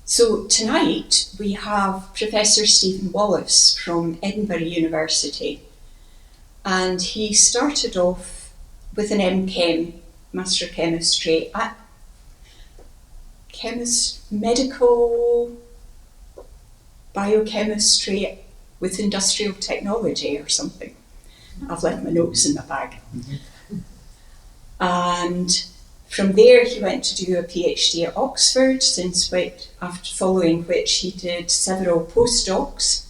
So tonight we have Professor Stephen Wallace from Edinburgh University, and he started off with an MChem, Master of Chemistry, at medical biochemistry with industrial technology or something. I've left my notes in my bag. And from there he went to do a PhD at Oxford, following which he did several postdocs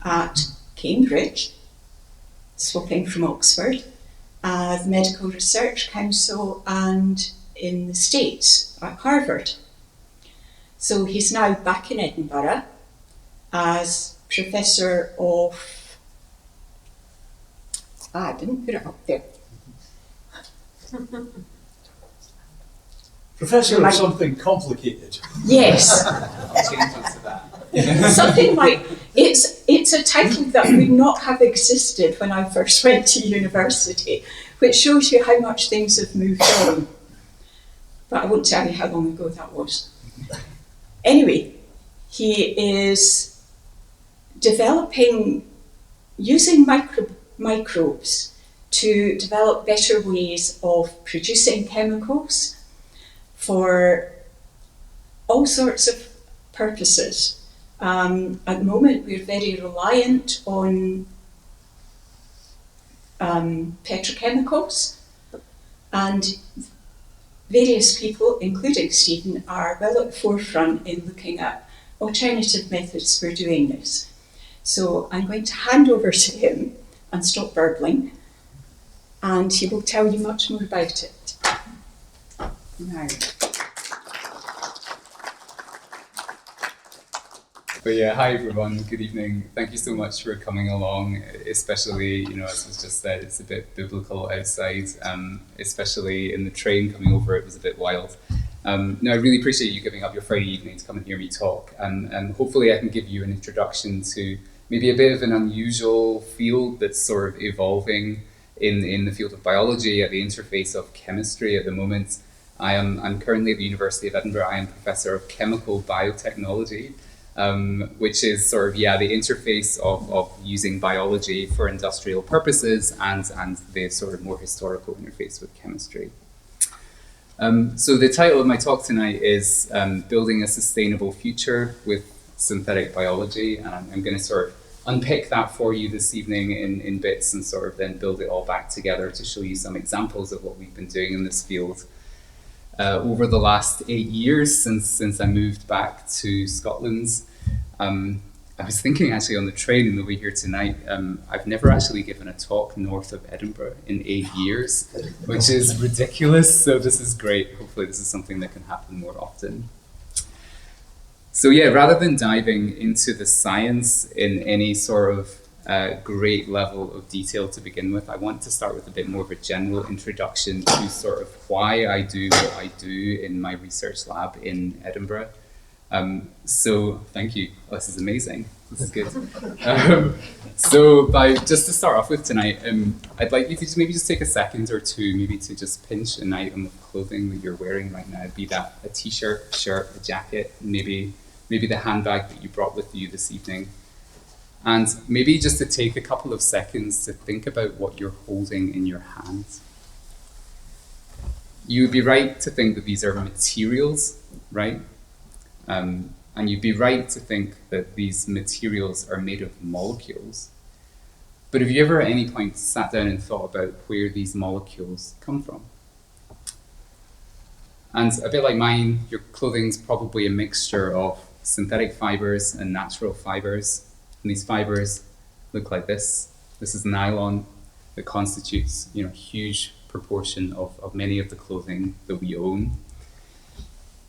at Cambridge, swapping from Oxford, the Medical Research Council, and in the States at Harvard. So he's now back in Edinburgh as Professor of, I didn't put it up there. Professor of something complicated. Yes. Something like, it's a title that would not have existed when I first went to university, which shows you how much things have moved on. But I won't tell you how long ago that was. Anyway, he is using microbes to develop better ways of producing chemicals for all sorts of purposes. At the moment, we're very reliant on petrochemicals, and various people, including Stephen, are well at the forefront in looking at alternative methods for doing this. So I'm going to hand over to him and stop burbling, and he will tell you much more about it. Now. But yeah, hi everyone, good evening. Thank you so much for coming along, especially, as was just said, it's a bit biblical outside, especially in the train coming over, it was a bit wild. No, I really appreciate you giving up your Friday evening to come and hear me talk, and hopefully I can give you an introduction to maybe a bit of an unusual field that's sort of evolving in the field of biology at the interface of chemistry at the moment. I'm currently at the University of Edinburgh. I am Professor of Chemical Biotechnology, which is sort of, the interface of using biology for industrial purposes and the sort of more historical interface with chemistry. So the title of my talk tonight is Building a Sustainable Future with Synthetic Biology, and I'm going to sort of unpick that for you this evening in bits and sort of then build it all back together to show you some examples of what we've been doing in this field over the last 8 years since I moved back to Scotland. I was thinking actually on the train on the way here tonight, I've never actually given a talk north of Edinburgh in 8 years, which is ridiculous, so this is great. Hopefully this is something that can happen more often. So yeah, rather than diving into the science in any sort of great level of detail to begin with, I want to start with a bit more of a general introduction to sort of why I do what I do in my research lab in Edinburgh. So thank you. Oh, this is amazing. This is good. So just to start off with tonight, I'd like you to maybe just take a second or two, maybe to just pinch an item of clothing that you're wearing right now, be that a t-shirt, shirt, a jacket, maybe the handbag that you brought with you this evening. And maybe just to take a couple of seconds to think about what you're holding in your hands. You would be right to think that these are materials, right? And you'd be right to think that these materials are made of molecules. But have you ever at any point sat down and thought about where these molecules come from? And a bit like mine, your clothing's probably a mixture of synthetic fibers and natural fibers. And these fibers look like this. This is nylon that constitutes, a huge proportion of many of the clothing that we own.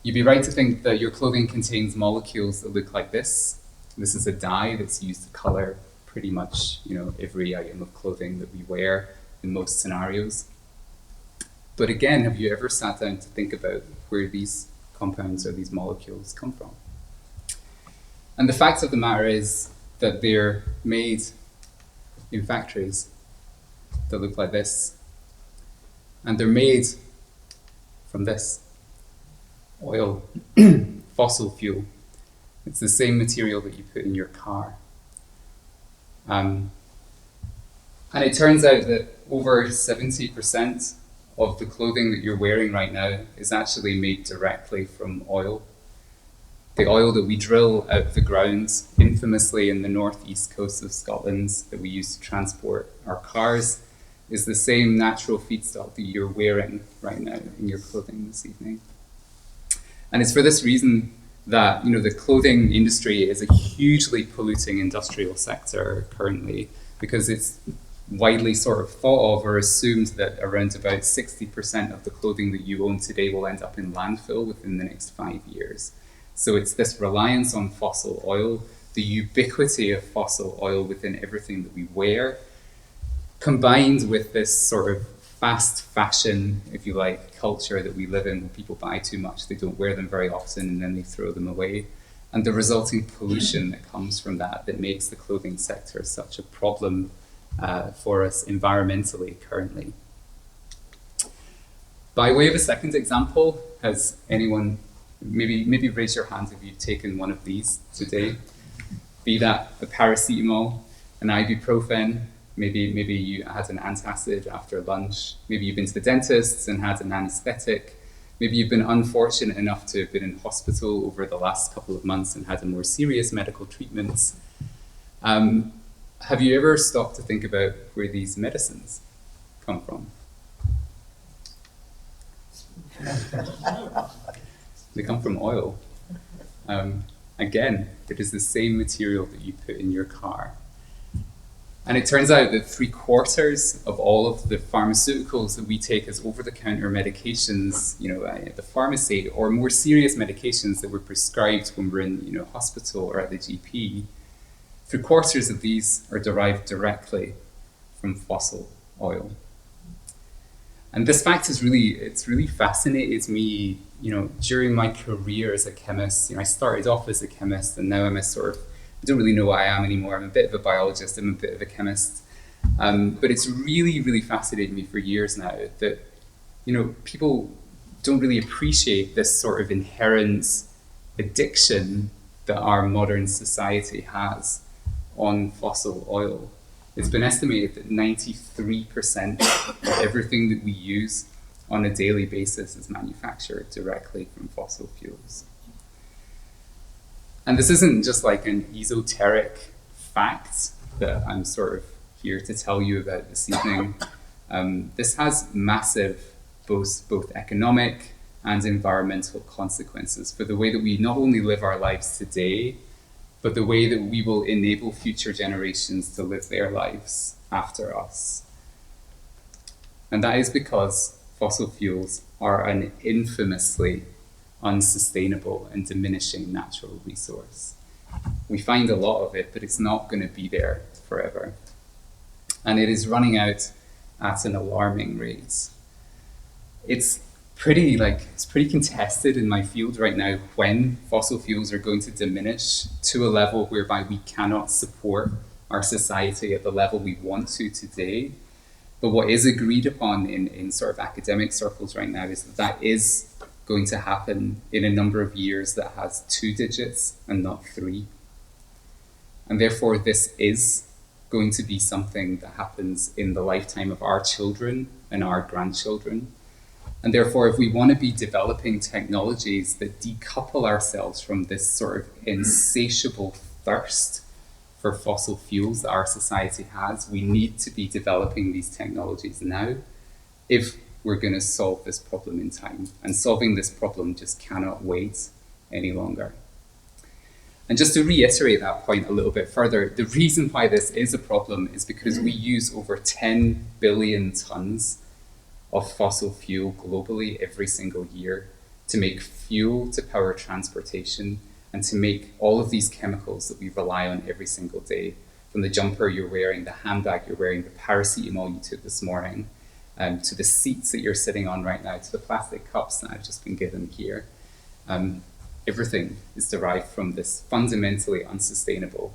You'd be right to think that your clothing contains molecules that look like this. This is a dye that's used to color pretty much, every item of clothing that we wear in most scenarios. But again, have you ever sat down to think about where these compounds or these molecules come from? And the fact of the matter is that they're made in factories that look like this. And they're made from this. Oil, fossil fuel, It's the same material that you put in your car. And it turns out that over 70% of the clothing that you're wearing right now is actually made directly from oil. The oil that we drill out of the ground, infamously in the northeast coast of Scotland, that we use to transport our cars, is the same natural feedstock that you're wearing right now in your clothing this evening. And it's for this reason that the clothing industry is a hugely polluting industrial sector currently, because it's widely sort of thought of or assumed that around about 60% of the clothing that you own today will end up in landfill within the next 5 years. So it's this reliance on fossil oil, the ubiquity of fossil oil within everything that we wear, combined with this sort of fast fashion, if you like, culture that we live in, where people buy too much, they don't wear them very often, and then they throw them away. And the resulting pollution that comes from that makes the clothing sector such a problem for us environmentally currently. By way of a second example, has anyone, maybe raise your hand if you've taken one of these today, be that a paracetamol, an ibuprofen, maybe you had an antacid after lunch, maybe you've been to the dentist and had an anesthetic, maybe you've been unfortunate enough to have been in hospital over the last couple of months and had a more serious medical treatment. Have you ever stopped to think about where these medicines come from? They come from oil. Again, it is the same material that you put in your car. And it turns out that 3/4 of all of the pharmaceuticals that we take as over-the-counter medications, at the pharmacy, or more serious medications that were prescribed when we're in, hospital or at the GP, 3/4 of these are derived directly from fossil oil. And this fact it's really fascinated me, during my career as a chemist. I started off as a chemist, and now I'm I don't really know what I am anymore. I'm a bit of a biologist, I'm a bit of a chemist. But it's really, really fascinated me for years now that, people don't really appreciate this sort of inherent addiction that our modern society has on fossil oil. It's been estimated that 93% of everything that we use on a daily basis is manufactured directly from fossil fuels. And this isn't just like an esoteric fact that I'm sort of here to tell you about this evening. This has massive both economic and environmental consequences for the way that we not only live our lives today, but the way that we will enable future generations to live their lives after us. And that is because fossil fuels are an infamously unsustainable and diminishing natural resource. We find a lot of it, but it's not going to be there forever. And it is running out at an alarming rate. It's pretty contested in my field right now when fossil fuels are going to diminish to a level whereby we cannot support our society at the level we want to today. But what is agreed upon in sort of academic circles right now is that is going to happen in a number of years that has 2 digits and not 3. And therefore this is going to be something that happens in the lifetime of our children and our grandchildren. And therefore, if we want to be developing technologies that decouple ourselves from this sort of insatiable thirst for fossil fuels that our society has, we need to be developing these technologies now if we're going to solve this problem in time. And solving this problem just cannot wait any longer. And just to reiterate that point a little bit further, the reason why this is a problem is because we use over 10 billion tons of fossil fuel globally every single year to make fuel to power transportation and to make all of these chemicals that we rely on every single day, from the jumper you're wearing, the handbag you're wearing, the paracetamol you took this morning, to the seats that you're sitting on right now, to the plastic cups that I've just been given here. Everything is derived from this fundamentally unsustainable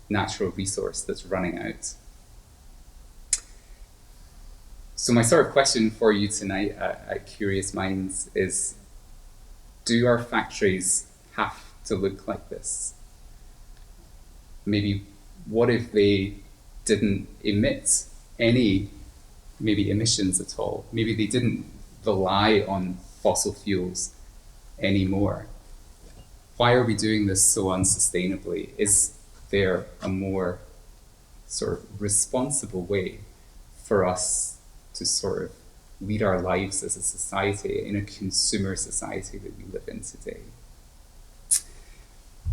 natural resource that's running out. So my sort of question for you tonight at Curious Minds is, do our factories have to look like this? Maybe what if they didn't emit any maybe emissions at all? Maybe they didn't rely on fossil fuels anymore. Why are we doing this so unsustainably? Is there a more sort of responsible way for us to sort of lead our lives as a society in a consumer society that we live in today?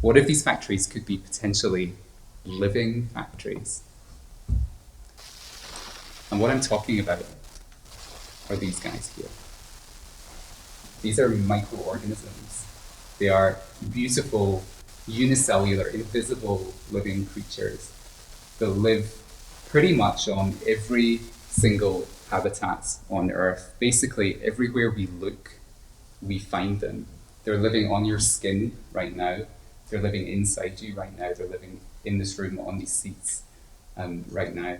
What if these factories could be potentially living factories? And what I'm talking about are these guys here. These are microorganisms. They are beautiful, unicellular, invisible living creatures that live pretty much on every single habitat on Earth. Basically, everywhere we look, we find them. They're living on your skin right now. They're living inside you right now. They're living in this room on these seats right now.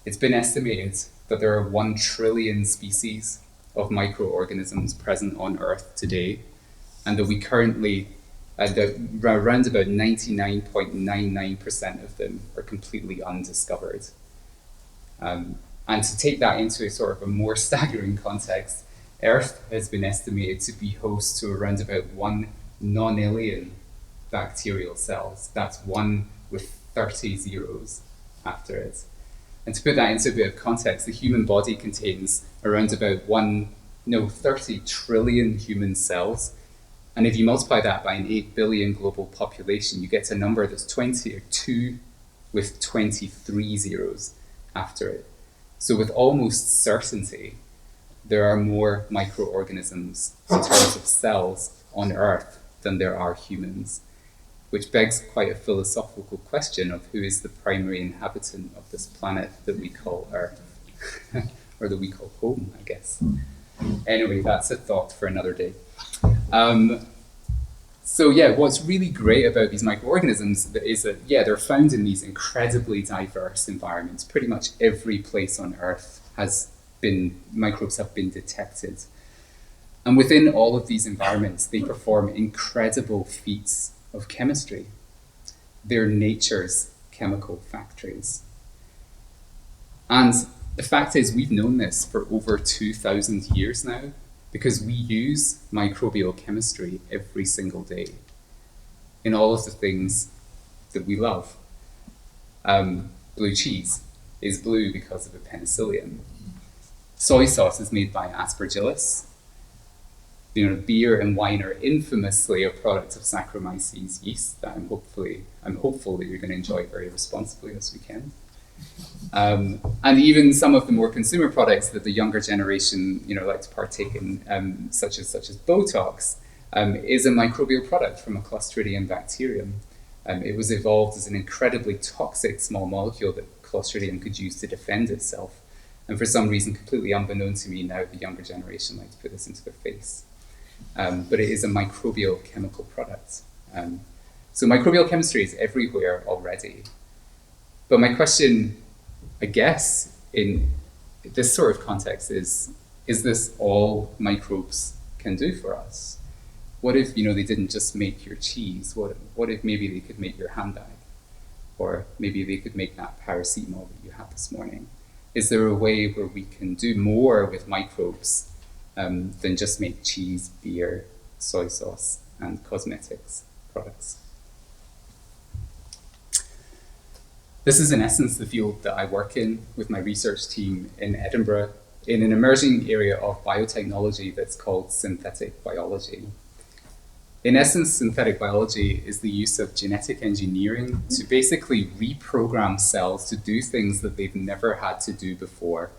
It's been estimated that there are 1 trillion species of microorganisms present on Earth today, and that we currently, around about 99.99% of them are completely undiscovered. And to take that into a sort of a more staggering context, Earth has been estimated to be host to around about 1 nonillion bacterial cells. That's 1 with 30 zeros after it. And to put that into a bit of context, the human body contains around about 30 trillion human cells. And if you multiply that by an 8 billion global population, you get a number that's 2 with 23 zeros after it. So with almost certainty, there are more microorganisms in terms of cells on Earth than there are humans, which begs quite a philosophical question of who is the primary inhabitant of this planet that we call Earth, or that we call home, I guess. Anyway, that's a thought for another day. So yeah, what's really great about these microorganisms is that, they're found in these incredibly diverse environments. Pretty much every place on Earth microbes have been detected. And within all of these environments, they perform incredible feats of chemistry. They're nature's chemical factories. And the fact is, we've known this for over 2,000 years now, because we use microbial chemistry every single day in all of the things that we love. Blue cheese is blue because of a penicillium. Soy sauce is made by aspergillus. Beer and wine are infamously a product of Saccharomyces yeast that I'm hopeful that you're going to enjoy very responsibly this weekend. And even some of the more consumer products that the younger generation, like to partake in, such as Botox, is a microbial product from a Clostridium bacterium. It was evolved as an incredibly toxic small molecule that Clostridium could use to defend itself. And for some reason, completely unbeknown to me now, the younger generation like to put this into their face. But it is a microbial chemical product. So microbial chemistry is everywhere already. But my question, I guess, in this sort of context is this all microbes can do for us? What if, they didn't just make your cheese? What if maybe they could make your handbag? Or maybe they could make that paracetamol that you had this morning? Is there a way where we can do more with microbes than just make cheese, beer, soy sauce, and cosmetics products? This is in essence the field that I work in with my research team in Edinburgh, in an emerging area of biotechnology that's called synthetic biology. In essence, synthetic biology is the use of genetic engineering to basically reprogram cells to do things that they've never had to do before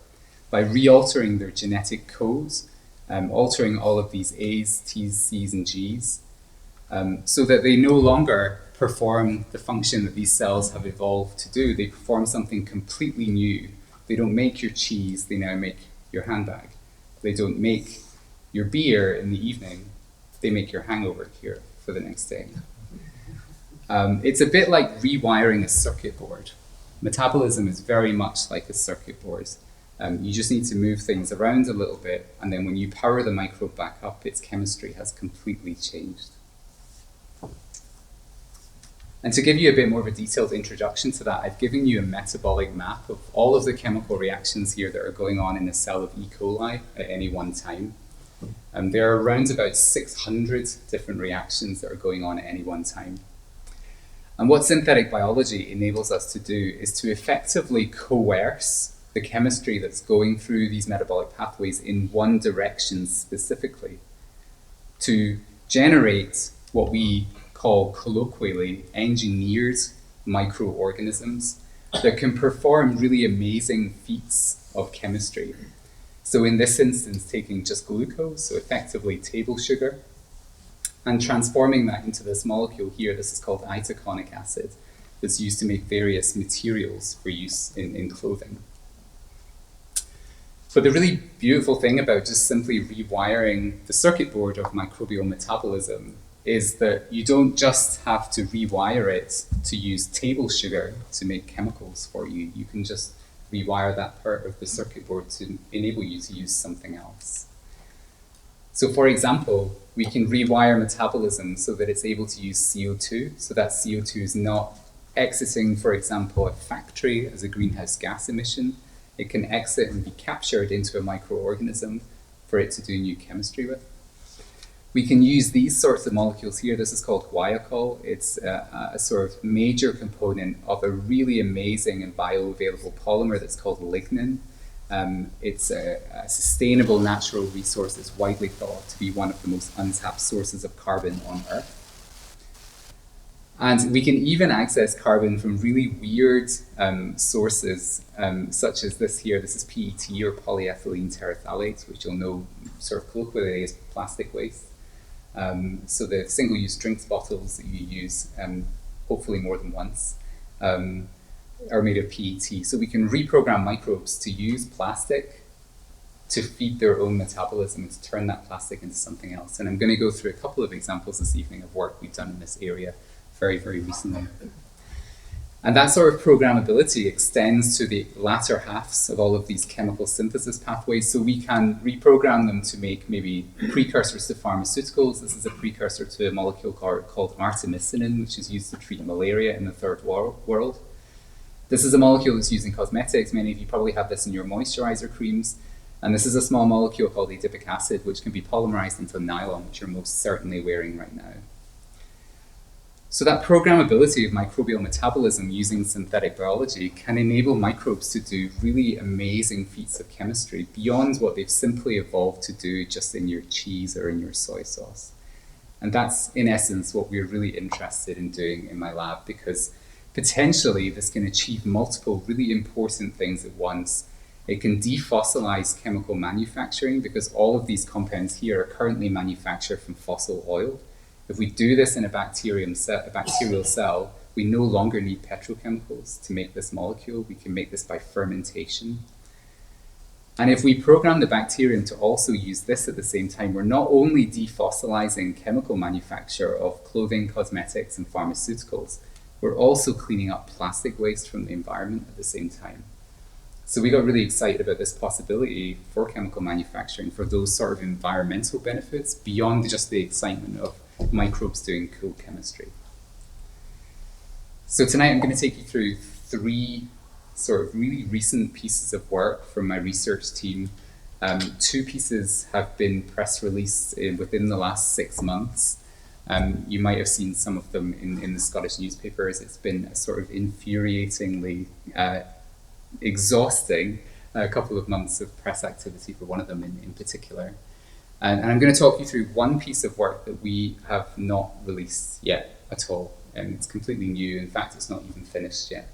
by re-altering their genetic codes, altering all of these A's, T's, C's, and G's, so that they no longer perform the function that these cells have evolved to do. They perform something completely new. They don't make your cheese, they now make your handbag. They don't make your beer in the evening, they make your hangover cure for the next day. It's a bit like rewiring a circuit board. Metabolism is very much like a circuit board. You just need to move things around a little bit, and then when you power the microbe back up, its chemistry has completely changed. And to give you a bit more of a detailed introduction to that, I've given you a metabolic map of all of the chemical reactions here that are going on in a cell of E. coli at any one time. There are around about 600 different reactions that are going on at any one time. And what synthetic biology enables us to do is to effectively coerce the chemistry that's going through these metabolic pathways in one direction specifically, to generate what we call colloquially engineered microorganisms that can perform really amazing feats of chemistry. So in this instance, taking just glucose, so effectively table sugar, and transforming that into this molecule here. This is called itaconic acid, that's used to make various materials for use in clothing. But the really beautiful thing about just simply rewiring the circuit board of microbial metabolism is that you don't just have to rewire it to use table sugar to make chemicals for you. You can just rewire that part of the circuit board to enable you to use something else. So for example, we can rewire metabolism so that it's able to use CO2, so that CO2 is not exiting, for example, a factory as a greenhouse gas emission. It can exit and be captured into a microorganism for it to do new chemistry with. We can use these sorts of molecules here. This is called guaiacol. It's a sort of major component of a really amazing and bioavailable polymer that's called lignin. It's a sustainable natural resource that's widely thought to be one of the most untapped sources of carbon on Earth. And we can even access carbon from really weird sources, such as this here. This is PET, or polyethylene terephthalate, which you'll know sort of colloquially as plastic waste. So the single-use drinks bottles that you use, hopefully more than once, are made of PET. So we can reprogram microbes to use plastic to feed their own metabolism and to turn that plastic into something else. And I'm going to go through a couple of examples this evening of work we've done in this area very, very recently. And that sort of programmability extends to the latter halves of all of these chemical synthesis pathways. So we can reprogram them to make maybe precursors to pharmaceuticals. This is a precursor to a molecule called artemisinin, which is used to treat malaria in the third world. This is a molecule that's used in cosmetics. Many of you probably have this in your moisturizer creams. And this is a small molecule called adipic acid, which can be polymerized into nylon, which you're most certainly wearing right now. So that programmability of microbial metabolism using synthetic biology can enable microbes to do really amazing feats of chemistry beyond what they've simply evolved to do just in your cheese or in your soy sauce. And that's, in essence, what we're really interested in doing in my lab, because potentially this can achieve multiple really important things at once. It can defossilize chemical manufacturing, because all of these compounds here are currently manufactured from fossil oil. If we do this in a bacterial cell, we no longer need petrochemicals to make this molecule. We can make this by fermentation. And if we program the bacterium to also use this at the same time, we're not only defossilizing chemical manufacture of clothing, cosmetics, and pharmaceuticals, we're also cleaning up plastic waste from the environment at the same time. So we got really excited about this possibility for chemical manufacturing, for those sort of environmental benefits beyond just the excitement of microbes doing cool chemistry. So tonight I'm going to take you through 3 sort of really recent pieces of work from my research team. 2 pieces have been press released within the last 6 months. You might have seen some of them in the Scottish newspapers. It's been a sort of infuriatingly exhausting couple of months of press activity for one of them in particular. And I'm going to talk you through one piece of work that we have not released yet at all. And it's completely new. In fact, it's not even finished yet.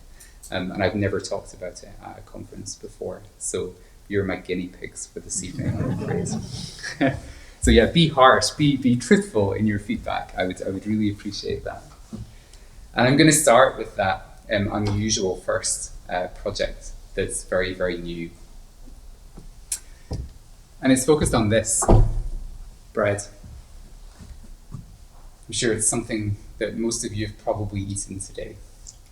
And I've never talked about it at a conference before. So you're my guinea pigs for this evening, I'm afraid. So yeah, be harsh, be truthful in your feedback. I would really appreciate that. And I'm going to start with that unusual first project that's very, very new. And it's focused on this, bread. I'm sure it's something that most of you have probably eaten today,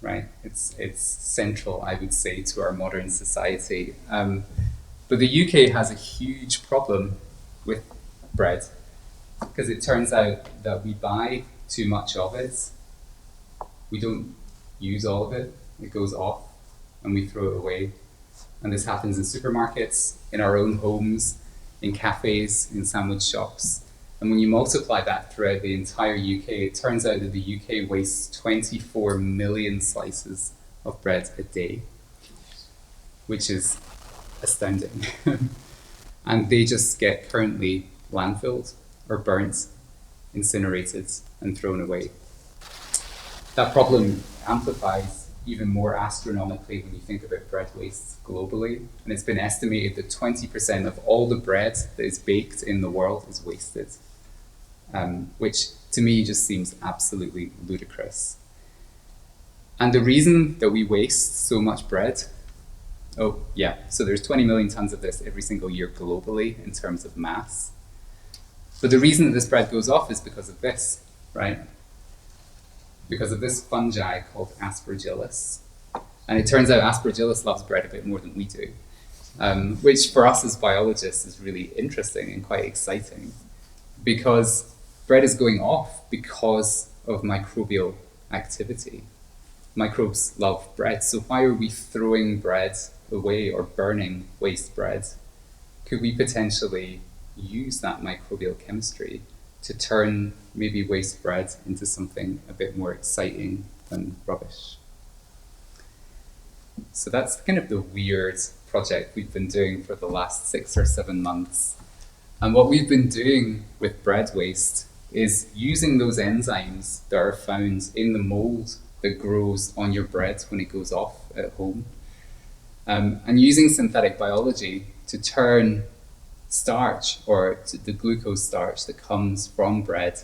right? It's central, I would say, to our modern society. But the UK has a huge problem with bread, because it turns out that we buy too much of it We don't use all of it. It goes off and we throw it away. And this happens in supermarkets, in our own homes, in cafes, in sandwich shops. And when you multiply that throughout the entire UK, it turns out that the UK wastes 24 million slices of bread a day, which is astounding. And they just get currently landfilled or burnt, incinerated, and thrown away. That problem amplifies even more astronomically when you think about bread waste globally. And it's been estimated that 20% of all the bread that is baked in the world is wasted, which to me just seems absolutely ludicrous. And the reason that we waste so much bread, so there's 20 million tons of this every single year globally in terms of mass. But the reason that this bread goes off is because of this, right? Because of this fungi called Aspergillus. And it turns out Aspergillus loves bread a bit more than we do, which for us as biologists is really interesting and quite exciting, because bread is going off because of microbial activity. Microbes love bread, so why are we throwing bread away or burning waste bread? Could we potentially use that microbial chemistry to turn maybe waste bread into something a bit more exciting than rubbish? So that's kind of the weird project we've been doing for the last 6 or 7 months. And what we've been doing with bread waste is using those enzymes that are found in the mold that grows on your bread when it goes off at home, and using synthetic biology to turn starch, or the glucose starch that comes from bread,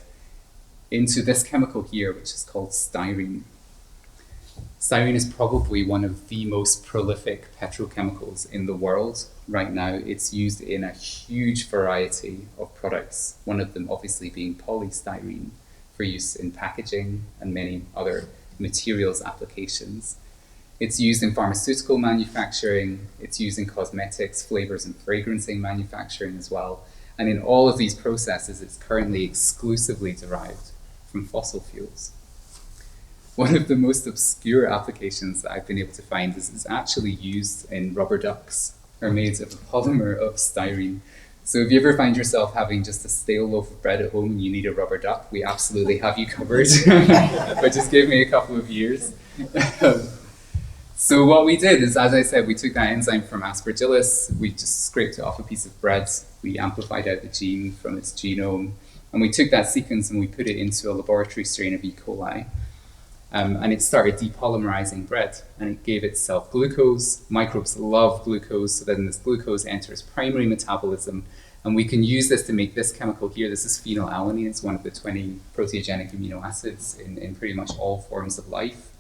into this chemical here, which is called styrene. Styrene is probably one of the most prolific petrochemicals in the world right now. It's used in a huge variety of products, one of them obviously being polystyrene for use in packaging and many other materials applications. It's used in pharmaceutical manufacturing, it's used in cosmetics, flavors and fragrancing manufacturing as well. And in all of these processes, it's currently exclusively derived from fossil fuels. One of the most obscure applications that I've been able to find is it's actually used in rubber ducks, are made of a polymer of styrene. So if you ever find yourself having just a stale loaf of bread at home and you need a rubber duck, we absolutely have you covered. But just give me a couple of years. So what we did is, as I said, we took that enzyme from Aspergillus, we just scraped it off a piece of bread, we amplified out the gene from its genome, and we took that sequence and we put it into a laboratory strain of E. coli. And it started depolymerizing bread, and it gave itself glucose. Microbes love glucose, so then this glucose enters primary metabolism, and we can use this to make this chemical here. This is phenylalanine. It's one of the 20 proteogenic amino acids in pretty much all forms of life.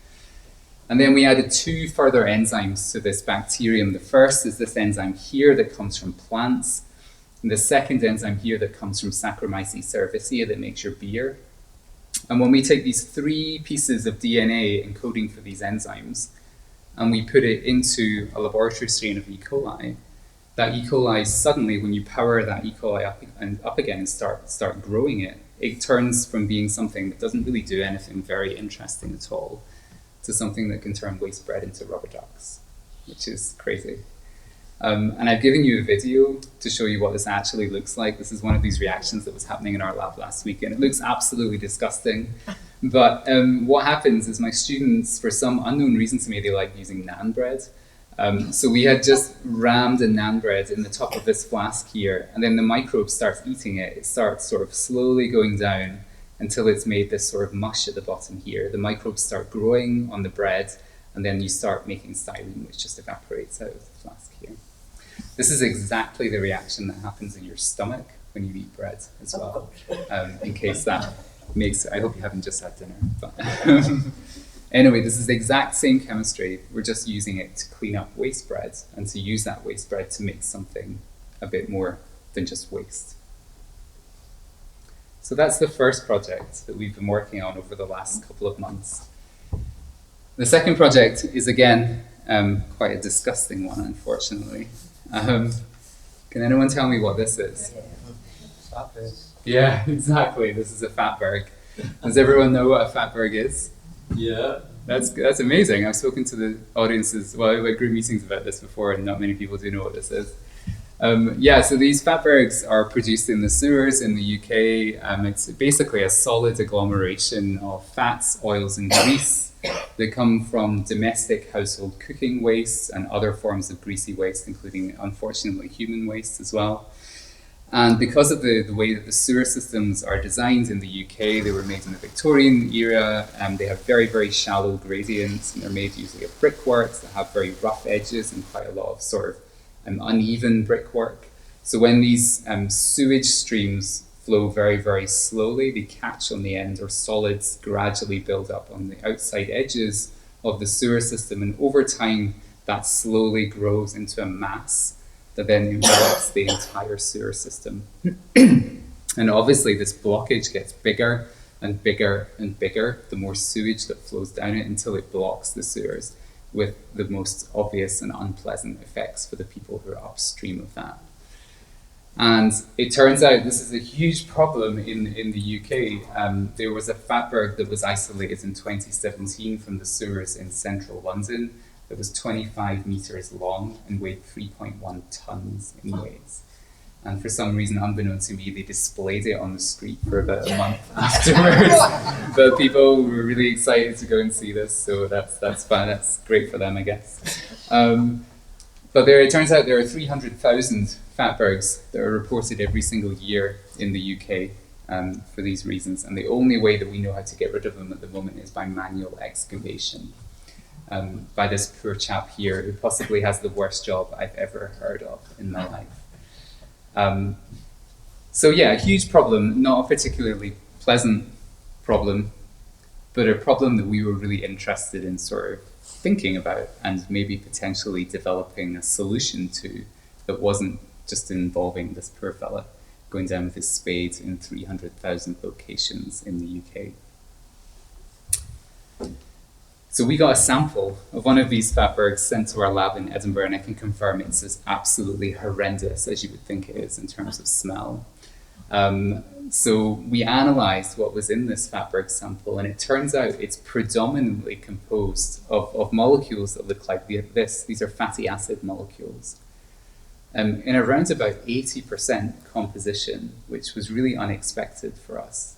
And then we added 2 further enzymes to this bacterium. The first is this enzyme here that comes from plants, and the second enzyme here that comes from Saccharomyces cerevisiae that makes your beer. And when we take these 3 pieces of DNA encoding for these enzymes, and we put it into a laboratory strain of E. coli, that E. coli suddenly, when you power that E. coli up again and start growing it, it turns from being something that doesn't really do anything very interesting at all to something that can turn waste bread into rubber ducks, which is crazy. And I've given you a video to show you what this actually looks like. This is one of these reactions that was happening in our lab last week, and it looks absolutely disgusting. But what happens is my students, for some unknown reason to me, they like using naan bread. So we had just rammed a naan bread in the top of this flask here, and then the microbe starts eating it. It starts sort of slowly going down until it's made this sort of mush at the bottom here. The microbes start growing on the bread, and then you start making styrene, which just evaporates out of the flask here. This is exactly the reaction that happens in your stomach when you eat bread as well. In case that makes, I hope you haven't just had dinner. But anyway, this is the exact same chemistry. We're just using it to clean up waste bread and to use that waste bread to make something a bit more than just waste. So that's the first project that we've been working on over the last couple of months. The second project is, again, quite a disgusting one, unfortunately. Can anyone tell me what this is? Yeah, exactly. This is a fatberg. Does everyone know what a fatberg is? Yeah. That's amazing. I've spoken to the audiences, well, like group meetings about this before, and not many people do know what this is. Yeah, so these fatbergs are produced in the sewers in the UK. It's basically a solid agglomeration of fats, oils, and grease that come from domestic household cooking waste and other forms of greasy waste, including, unfortunately, human waste as well. And because of the way that the sewer systems are designed in the UK, they were made in the Victorian era, and they have very, very shallow gradients, and they're made usually of brickworks that have very rough edges and quite a lot of sort of uneven brickwork. So when these sewage streams flow very, very slowly, they catch on the end, or solids gradually build up on the outside edges of the sewer system, and over time that slowly grows into a mass that then envelops the entire sewer system. And obviously this blockage gets bigger and bigger and bigger the more sewage that flows down it, until it blocks the sewers, with the most obvious and unpleasant effects for the people who are upstream of that. And it turns out this is a huge problem in the UK. There was a fatberg that was isolated in 2017 from the sewers in central London that was 25 metres long and weighed 3.1 tonnes in weight. And for some reason, unbeknownst to me, they displayed it on the street for about a month afterwards. But people were really excited to go and see this, so that's fun. That's great for them, I guess. But it turns out there are 300,000 fatbergs that are reported every single year in the UK for these reasons. And the only way that we know how to get rid of them at the moment is by manual excavation. By this poor chap here, who possibly has the worst job I've ever heard of in my life. So yeah, a huge problem, not a particularly pleasant problem, but a problem that we were really interested in sort of thinking about and maybe potentially developing a solution to, that wasn't just involving this poor fella going down with his spade in 300,000 locations in the UK. So we got a sample of one of these fatbergs sent to our lab in Edinburgh, and I can confirm it's as absolutely horrendous as you would think it is in terms of smell. So we analysed what was in this fatberg sample, and it turns out it's predominantly composed of molecules that look like this. These are fatty acid molecules. In around about 80% composition, which was really unexpected for us.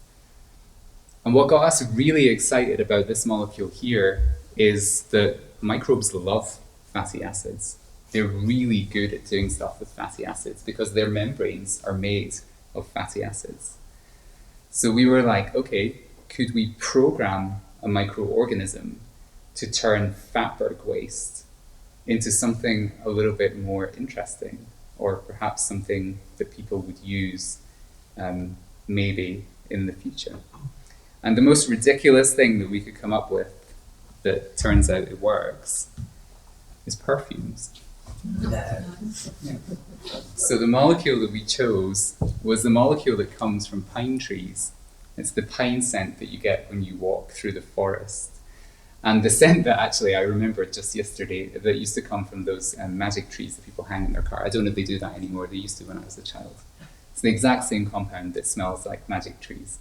And what got us really excited about this molecule here is that microbes love fatty acids. They're really good at doing stuff with fatty acids because their membranes are made of fatty acids. So we were like, okay, could we program a microorganism to turn fatberg waste into something a little bit more interesting, or perhaps something that people would use maybe in the future? And the most ridiculous thing that we could come up with that turns out it works is perfumes. Yeah. So the molecule that we chose was the molecule that comes from pine trees. It's the pine scent that you get when you walk through the forest. And the scent that actually I remembered just yesterday that used to come from those magic trees that people hang in their car. I don't know if they do that anymore. They used to when I was a child. It's the exact same compound that smells like magic trees.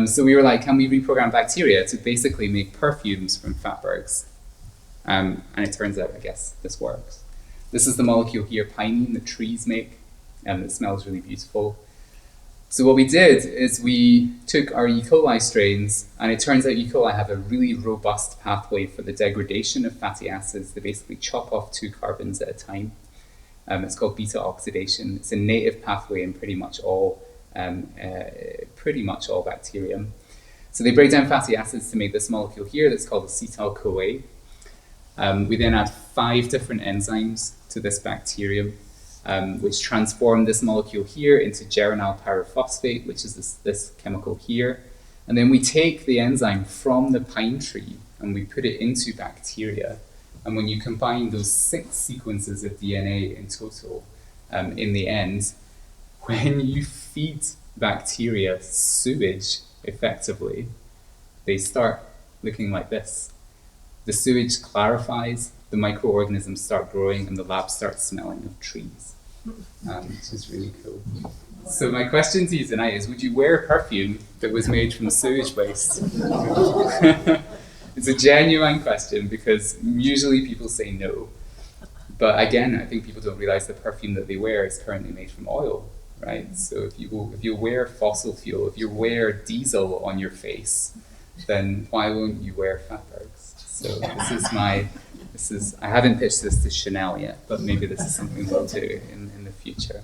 So we were like, can we reprogram bacteria to basically make perfumes from fatbergs? And it turns out, I guess, this works. This is the molecule here, pinene, that trees make, and it smells really beautiful. So what we did is we took our E. coli strains, and it turns out E. coli have a really robust pathway for the degradation of fatty acids. They basically chop off 2 carbons at a time. It's called beta oxidation. It's a native pathway in pretty much all bacterium. So they break down fatty acids to make this molecule here that's called acetyl-CoA. We then add 5 different enzymes to this bacterium, which transform this molecule here into geranyl pyrophosphate, which is this chemical here. And then we take the enzyme from the pine tree and we put it into bacteria. And when you combine those 6 sequences of DNA in total, in the end, when you feed bacteria sewage effectively, they start looking like this. The sewage clarifies, the microorganisms start growing, and the lab starts smelling of trees. which is really cool. So my question to you tonight is, would you wear perfume that was made from sewage waste? It's a genuine question because usually people say no. But again, I think people don't realize the perfume that they wear is currently made from oil, right? So if you wear fossil fuel, if you wear diesel on your face, then why won't you wear fatbergs? So I haven't pitched this to Chanel yet, but maybe this is something we'll do in the future.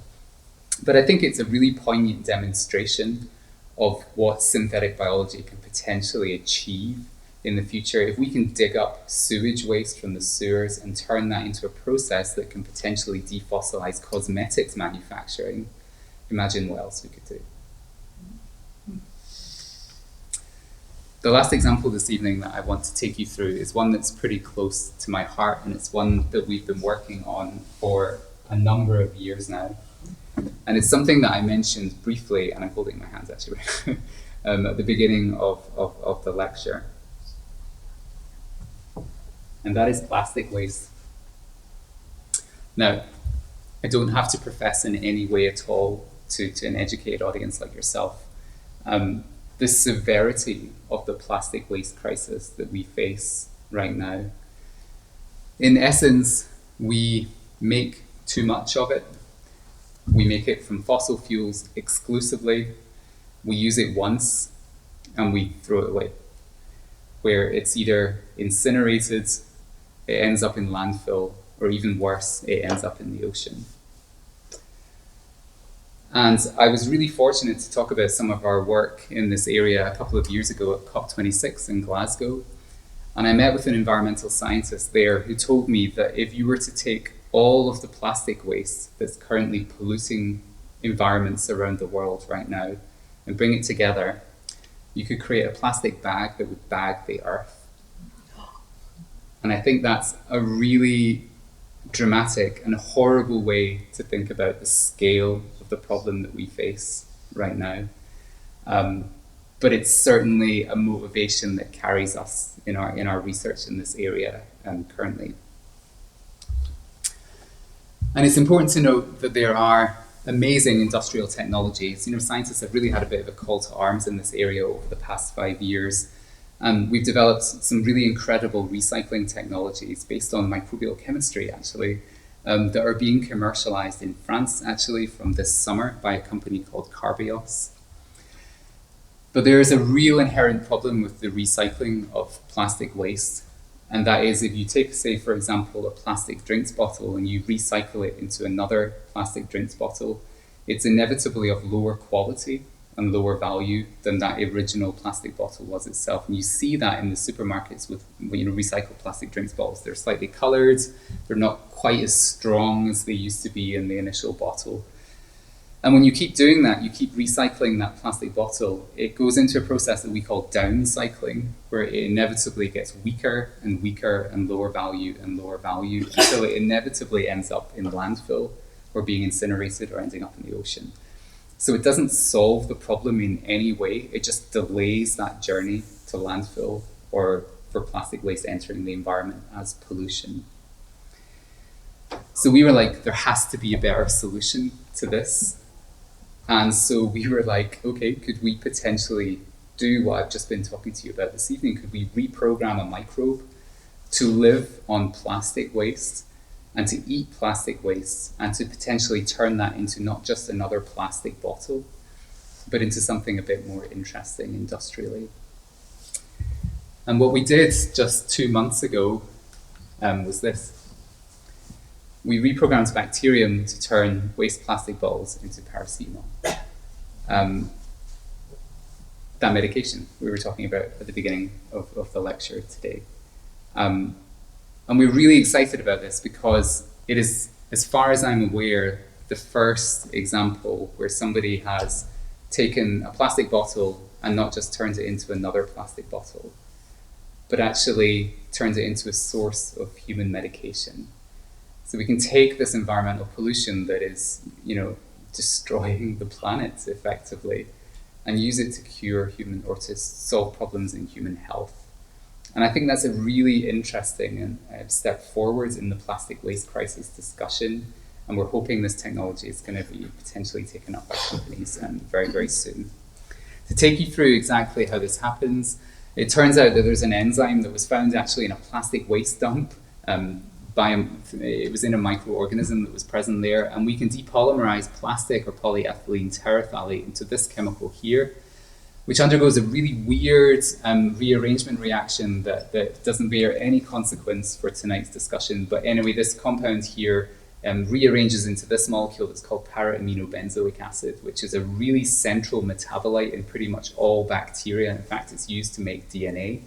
But I think it's a really poignant demonstration of what synthetic biology can potentially achieve in the future. If we can dig up sewage waste from the sewers and turn that into a process that can potentially defossilize cosmetics manufacturing, imagine what else we could do. The last example this evening that I want to take you through is one that's pretty close to my heart, and it's one that we've been working on for a number of years now. And it's something that I mentioned briefly, and I'm holding my hands actually, at the beginning of the lecture. And that is plastic waste. Now, I don't have to profess in any way at all to an educated audience like yourself the severity of the plastic waste crisis that we face right now. In essence, we make too much of it. We make it from fossil fuels exclusively. We use it once and we throw it away, where it's either incinerated, it ends up in landfill, or even worse, it ends up in the ocean. And I was really fortunate to talk about some of our work in this area a couple of years ago at COP26 in Glasgow. And I met with an environmental scientist there who told me that if you were to take all of the plastic waste that's currently polluting environments around the world right now and bring it together, you could create a plastic bag that would bag the earth. And I think that's a really dramatic and horrible way to think about the scale of the problem that we face right now. But it's certainly a motivation that carries us in our research in this area currently. And it's important to note that there are amazing industrial technologies. Scientists have really had a bit of a call to arms in this area over the past 5 years. We've developed some really incredible recycling technologies based on microbial chemistry, actually, that are being commercialized in France, actually, from this summer by a company called Carbios. But there is a real inherent problem with the recycling of plastic waste. And that is, if you take, say, for example, a plastic drinks bottle and you recycle it into another plastic drinks bottle, it's inevitably of lower quality and lower value than that original plastic bottle was itself. And you see that in the supermarkets with recycled plastic drinks bottles. They're slightly colored, they're not quite as strong as they used to be in the initial bottle. And when you keep doing that, you keep recycling that plastic bottle, it goes into a process that we call downcycling, where it inevitably gets weaker and weaker and lower value until it inevitably ends up in landfill or being incinerated or ending up in the ocean. So it doesn't solve the problem in any way, it just delays that journey to landfill or for plastic waste entering the environment as pollution. So we were like, there has to be a better solution to this. And so we were like, okay, could we potentially do what I've just been talking to you about this evening? Could we reprogram a microbe to live on plastic waste and to eat plastic waste and to potentially turn that into not just another plastic bottle, but into something a bit more interesting industrially? And what we did just 2 months ago was this. We reprogrammed bacterium to turn waste plastic bottles into paracetamol. That medication we were talking about at the beginning of the lecture today. And we're really excited about this because it is, as far as I'm aware, the first example where somebody has taken a plastic bottle and not just turned it into another plastic bottle, but actually turned it into a source of human medication. So we can take this environmental pollution that is, destroying the planet effectively and use it to cure human or to solve problems in human health. And I think that's a really interesting step forward in the plastic waste crisis discussion And we're hoping this technology is going to be potentially taken up by companies very, very soon. To take you through exactly how this happens, it turns out that there's an enzyme that was found actually in a plastic waste dump. It was in a microorganism that was present there, and we can depolymerize plastic or polyethylene terephthalate into this chemical here, which undergoes a really weird rearrangement reaction that doesn't bear any consequence for tonight's discussion. But anyway, this compound here rearranges into this molecule that's called para-aminobenzoic acid, which is a really central metabolite in pretty much all bacteria. In fact, it's used to make DNA.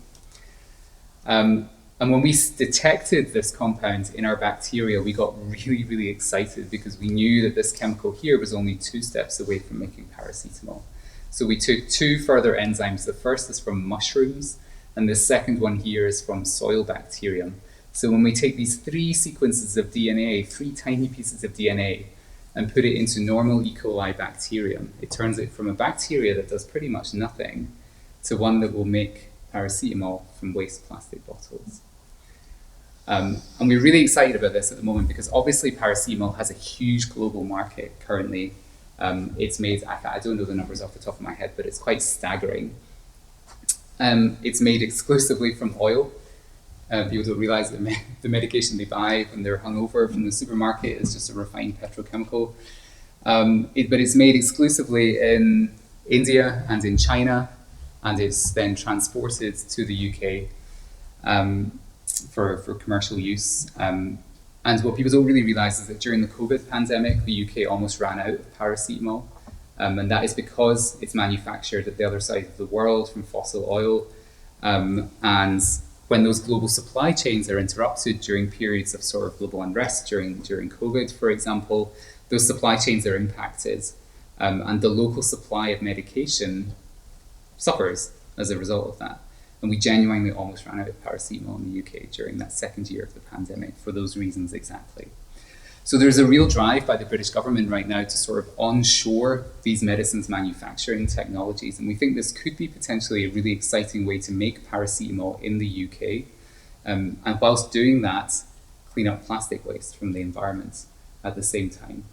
And when we detected this compound in our bacteria, we got really, really excited because we knew that this chemical here was only 2 steps away from making paracetamol. So we took 2 further enzymes. The first is from mushrooms, and the second one here is from soil bacterium. So when we take these 3 sequences of DNA, 3 tiny pieces of DNA, and put it into normal E. coli bacterium, it turns out from a bacteria that does pretty much nothing to one that will make paracetamol from waste plastic bottles. And we're really excited about this at the moment because obviously paracetamol has a huge global market currently. It's made, I don't know the numbers off the top of my head, but it's quite staggering. It's made exclusively from oil. People don't realize that the medication they buy when they're hungover from the supermarket is just a refined petrochemical. But it's made exclusively in India and in China, and it's then transported to the UK for commercial use. And what people don't really realize is that during the COVID pandemic, the UK almost ran out of paracetamol. And that is because it's manufactured at the other side of the world from fossil oil. And when those global supply chains are interrupted during periods of sort of global unrest, during COVID, for example, those supply chains are impacted. And the local supply of medication suffers as a result of that. And we genuinely almost ran out of paracetamol in the UK during that second year of the pandemic for those reasons exactly. So there's a real drive by the British government right now to sort of onshore these medicines manufacturing technologies. And we think this could be potentially a really exciting way to make paracetamol in the UK. And whilst doing that, clean up plastic waste from the environment at the same time.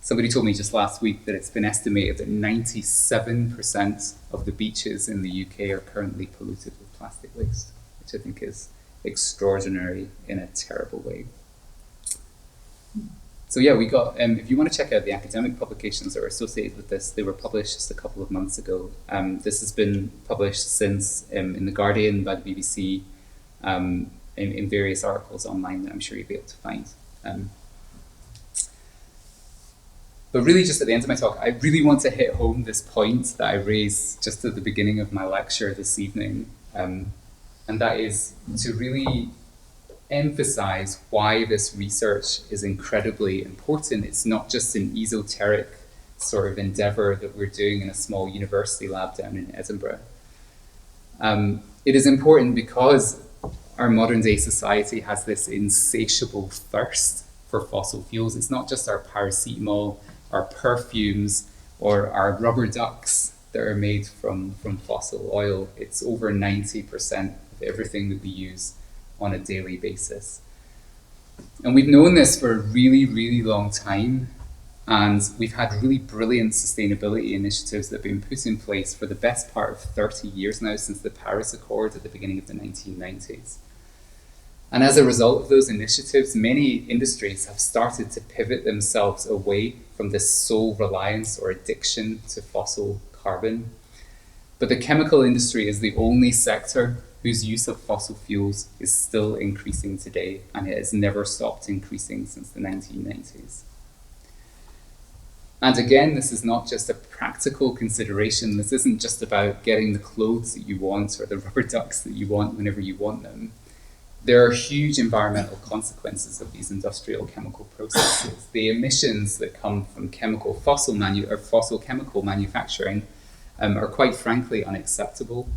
Somebody told me just last week that it's been estimated that 97% of the beaches in the UK are currently polluted with plastic waste, which I think is extraordinary in a terrible way. So yeah, we got, if you want to check out the academic publications that are associated with this, they were published just a couple of months ago. This has been published since in The Guardian by the BBC, in various articles online that I'm sure you'll be able to find. But really just at the end of my talk, I really want to hit home this point that I raised just at the beginning of my lecture this evening. And that is to really emphasize why this research is incredibly important. It's not just an esoteric sort of endeavor that we're doing in a small university lab down in Edinburgh. It is important because our modern day society has this insatiable thirst for fossil fuels. It's not just our paracetamol, our perfumes, or our rubber ducks that are made from fossil oil. It's over 90% of everything that we use on a daily basis. And we've known this for a really, really long time. And we've had really brilliant sustainability initiatives that have been put in place for the best part of 30 years now, since the Paris Accord at the beginning of the 1990s. And as a result of those initiatives, many industries have started to pivot themselves away from this sole reliance or addiction to fossil carbon. But the chemical industry is the only sector whose use of fossil fuels is still increasing today, and it has never stopped increasing since the 1990s. And again, this is not just a practical consideration. This isn't just about getting the clothes that you want or the rubber ducks that you want whenever you want them. There are huge environmental consequences of these industrial chemical processes. The emissions that come from fossil chemical manufacturing are quite frankly unacceptable.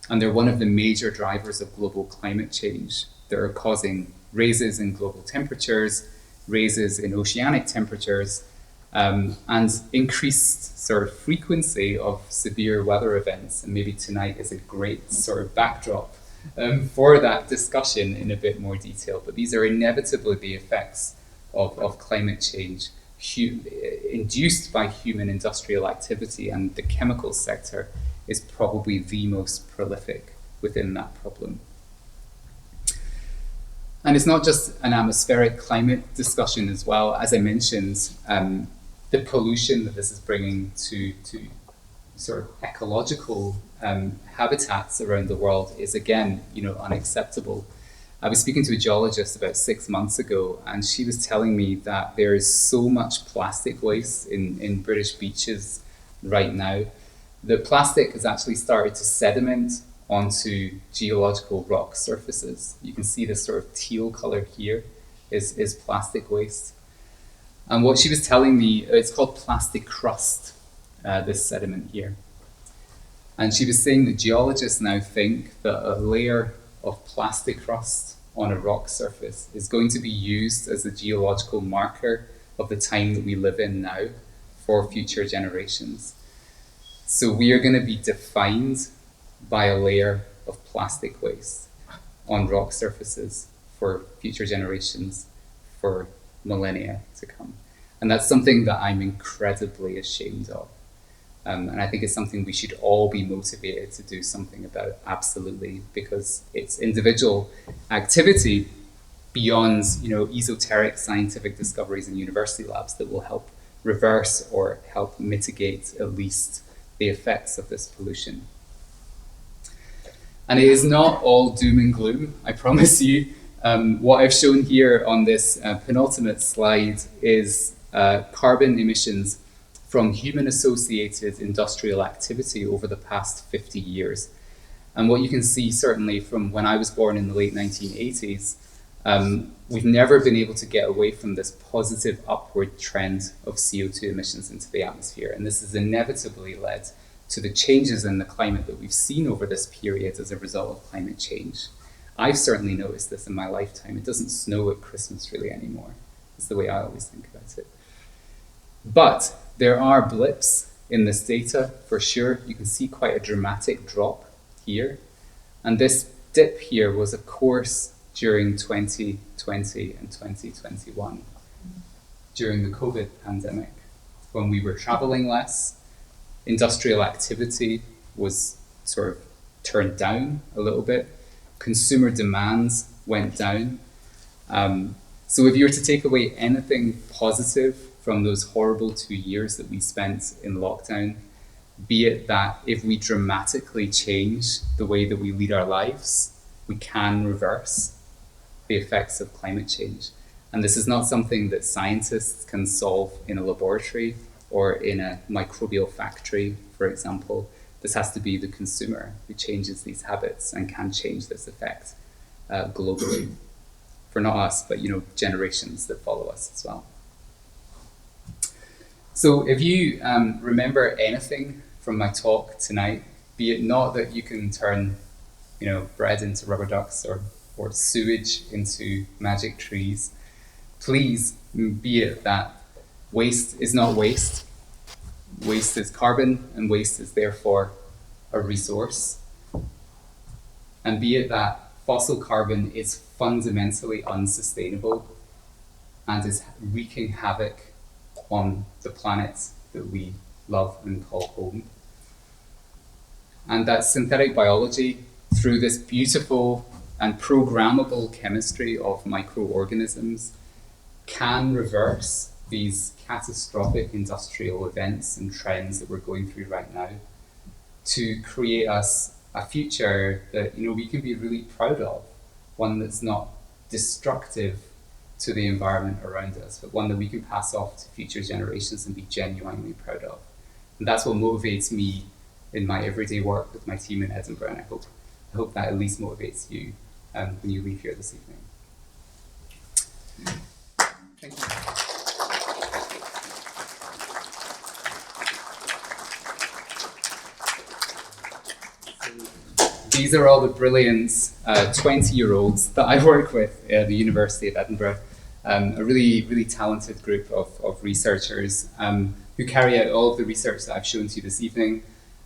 And they're one of the major drivers of global climate change. They're causing raises in global temperatures, raises in oceanic temperatures, and increased sort of frequency of severe weather events. And maybe tonight is a great sort of backdrop for that discussion in a bit more detail. But these are inevitably the effects of climate change induced by human industrial activity, and the chemical sector is probably the most prolific within that problem. And it's not just an atmospheric climate discussion as well. As I mentioned, the pollution that this is bringing to sort of ecological habitats around the world is, again, unacceptable. I was speaking to a geologist about 6 months ago, and she was telling me that there is so much plastic waste in British beaches right now. The plastic has actually started to sediment onto geological rock surfaces. You can see this sort of teal color here is plastic waste. And what she was telling me, it's called plastic crust, this sediment here. And she was saying that geologists now think that a layer of plastic crust on a rock surface is going to be used as a geological marker of the time that we live in now for future generations. So we are going to be defined by a layer of plastic waste on rock surfaces for future generations, for millennia to come. And that's something that I'm incredibly ashamed of. And I think it's something we should all be motivated to do something about, absolutely, because it's individual activity beyond, esoteric scientific discoveries in university labs that will help reverse or help mitigate at least the effects of this pollution. And it is not all doom and gloom, I promise you. What I've shown here on this penultimate slide is carbon emissions from human-associated industrial activity over the past 50 years. And what you can see, certainly from when I was born in the late 1980s, we've never been able to get away from this positive upward trend of CO2 emissions into the atmosphere. And this has inevitably led to the changes in the climate that we've seen over this period as a result of climate change. I've certainly noticed this in my lifetime. It doesn't snow at Christmas really anymore. It's the way I always think about it. But there are blips in this data, for sure. You can see quite a dramatic drop here. And this dip here was, of course, during 2020 and 2021, during the COVID pandemic, when we were traveling less, industrial activity was sort of turned down a little bit, consumer demands went down. So if you were to take away anything positive from those horrible 2 years that we spent in lockdown, be it that if we dramatically change the way that we lead our lives, we can reverse the effects of climate change. And this is not something that scientists can solve in a laboratory or in a microbial factory, for example. This has to be the consumer who changes these habits and can change this effect globally. For not us, but generations that follow us as well. So if you remember anything from my talk tonight, be it not that you can turn bread into rubber ducks or sewage into magic trees, please be it that waste is not waste. Waste is carbon, and waste is therefore a resource. And be it that fossil carbon is fundamentally unsustainable and is wreaking havoc on the planet that we love and call home. And that synthetic biology, through this beautiful and programmable chemistry of microorganisms, can reverse these catastrophic industrial events and trends that we're going through right now to create us a future that we can be really proud of, one that's not destructive to the environment around us, but one that we can pass off to future generations and be genuinely proud of. And that's what motivates me in my everyday work with my team in Edinburgh, and I hope that at least motivates you when you leave here this evening. Thank you. These are all the brilliant 20-year-olds that I work with at the University of Edinburgh. A really, really talented group of researchers who carry out all of the research that I've shown to you this evening.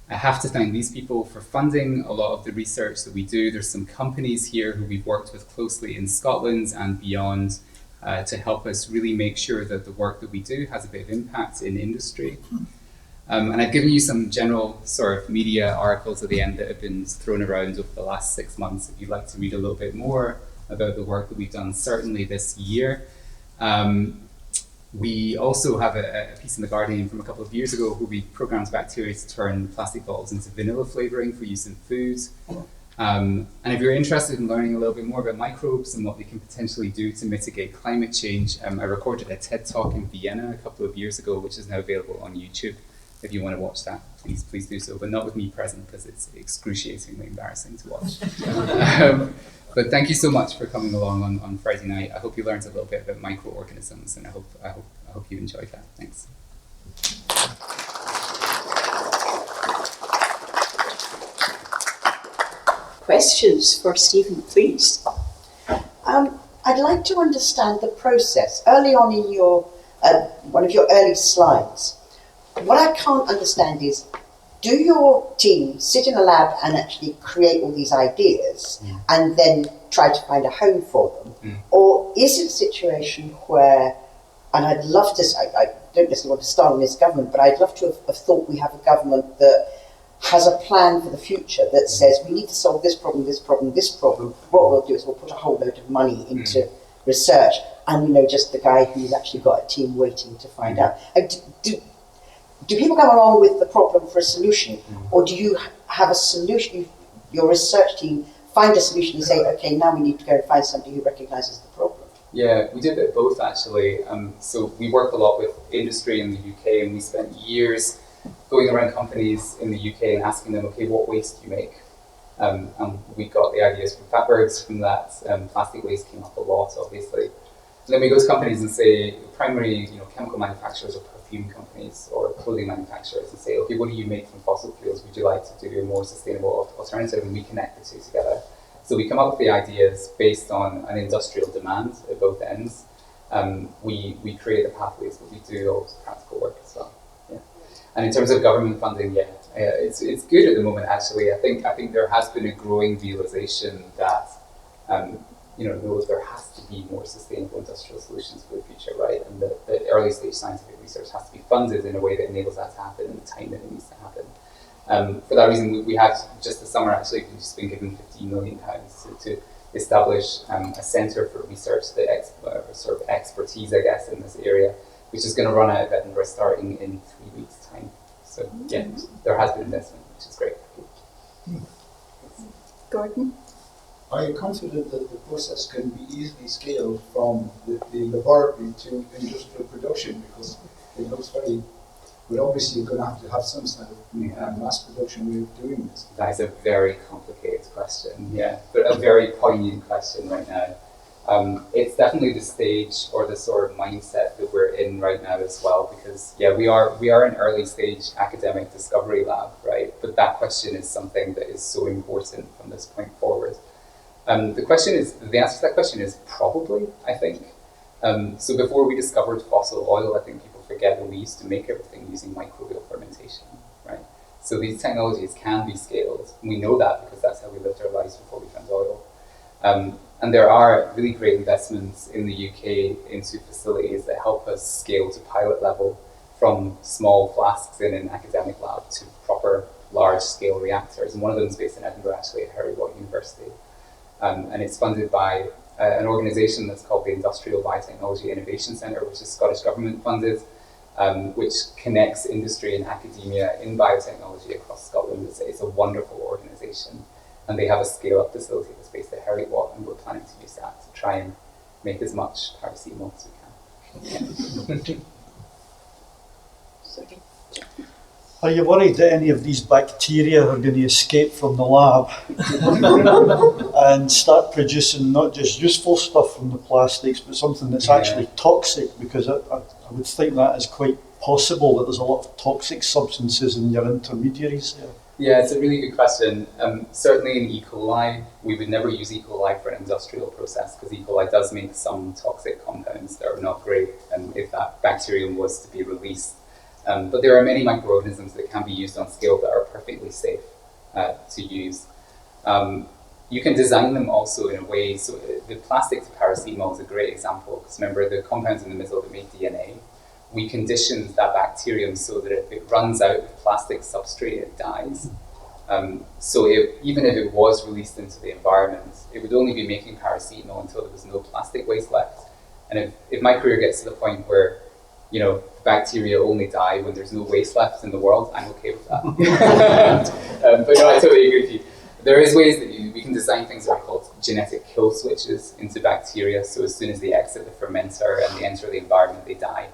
I have to thank these people for funding a lot of the research that we do. There's some companies here who we've worked with closely in Scotland and beyond to help us really make sure that the work that we do has a bit of impact in industry. And I've given you some general sort of media articles at the end that have been thrown around over the last 6 months. If you'd like to read a little bit more about the work that we've done, certainly this year. We also have a piece in The Guardian from a couple of years ago where we programmed bacteria to turn plastic bottles into vanilla flavouring for use in food. And if you're interested in learning a little bit more about microbes and what they can potentially do to mitigate climate change, I recorded a TED Talk in Vienna a couple of years ago, which is now available on YouTube. If you want to watch that, please do so, but not with me present because it's excruciatingly embarrassing to watch. But thank you so much for coming along on Friday night. I hope you learned a little bit about microorganisms, and I hope you enjoyed that. Thanks. Questions for Stephen, please. I'd like to understand the process. Early on in your one of your early slides, what I can't understand is, do your team sit in a lab and actually create all these ideas and then try to find a home for them? Or is it a situation where, and I'd love to, I don't necessarily want to start on this government, but I'd love to have thought we have a government that has a plan for the future that says we need to solve this problem, this problem, this problem. What we'll do is we'll put a whole load of money into research, and we know just the guy who's actually got a team waiting to find out. Do people come along with the problem for a solution, or do you have a solution, your research team find a solution and say, okay, now we need to go and find somebody who recognises the problem? Yeah, we did a bit of both actually. So we work a lot with industry in the UK, and we spent years going around companies in the UK and asking them, okay, what waste do you make? And we got the ideas from fatbergs from that. Plastic waste came up a lot, obviously. And then we go to companies and say, primary, chemical manufacturers or perfume companies or clothing manufacturers, and say, okay, what do you make from fossil fuels? Would you like to do a more sustainable alternative? And we connect the two together. So we come up with the ideas based on an industrial demand at both ends. We create the pathways, but we do all this practical work as well. Yeah. And in terms of government funding, it's good at the moment. Actually, I think there has been a growing realization that there has to be more sustainable industrial solutions for the future, right? And the early stage scientific research has to be funded in a way that enables that to happen in the time that it needs to happen. For that reason, we have just this summer actually we've just been given £15 million to establish a centre for research, sort of expertise, I guess, in this area, which is going to run out of Edinburgh starting in 3 weeks' time. So yeah, there has been investment, which is great. Gordon? Are you confident that the process can be easily scaled from the laboratory to industrial production? Because it looks very, but obviously you're going to have some sort of mass production way of doing this. That is a very complicated question, but a very poignant question right now. It's definitely the stage or the sort of mindset that we're in right now as well, because we are an early stage academic discovery lab, right? But that question is something that is so important from this point forward. The answer to that question is probably, I think. So before we discovered fossil oil, I think people forget that we used to make everything using microbial fermentation, right? So these technologies can be scaled. We know that because that's how we lived our lives before we found oil. And there are really great investments in the UK into facilities that help us scale to pilot level from small flasks in an academic lab to proper large-scale reactors. And one of them is based in Edinburgh, actually, at University. And it's funded by an organisation that's called the Industrial Biotechnology Innovation Centre, which is Scottish government funded, which connects industry and academia in biotechnology across Scotland. It's a wonderful organisation. And they have a scale-up facility that's based at Herriot, and we're planning to use that to try and make as much paracetamol as we can. Are you worried that any of these bacteria are going to escape from the lab and start producing not just useful stuff from the plastics, but something that's actually toxic? Because I would think that is quite possible, that there's a lot of toxic substances in your intermediaries there. Yeah, it's a really good question. Certainly in E. coli, we would never use E. coli for an industrial process because E. coli does make some toxic compounds that are not great, and if that bacterium was to be released. But there are many microorganisms that can be used on scale that are perfectly safe to use. you can design them also in a way, so the plastic to paracetamol is a great example, because remember the compounds in the middle that make DNA, we conditioned that bacterium so that if it runs out of plastic substrate, it dies. So even if it was released into the environment, it would only be making paracetamol until there was no plastic waste left. And if my career gets to the point where, you know, bacteria only die when there's no waste left in the world, I'm okay with that. But no, I totally agree with you. There is ways that we can design things that are called genetic kill switches into bacteria, so as soon as they exit the fermenter and they enter the environment, they die.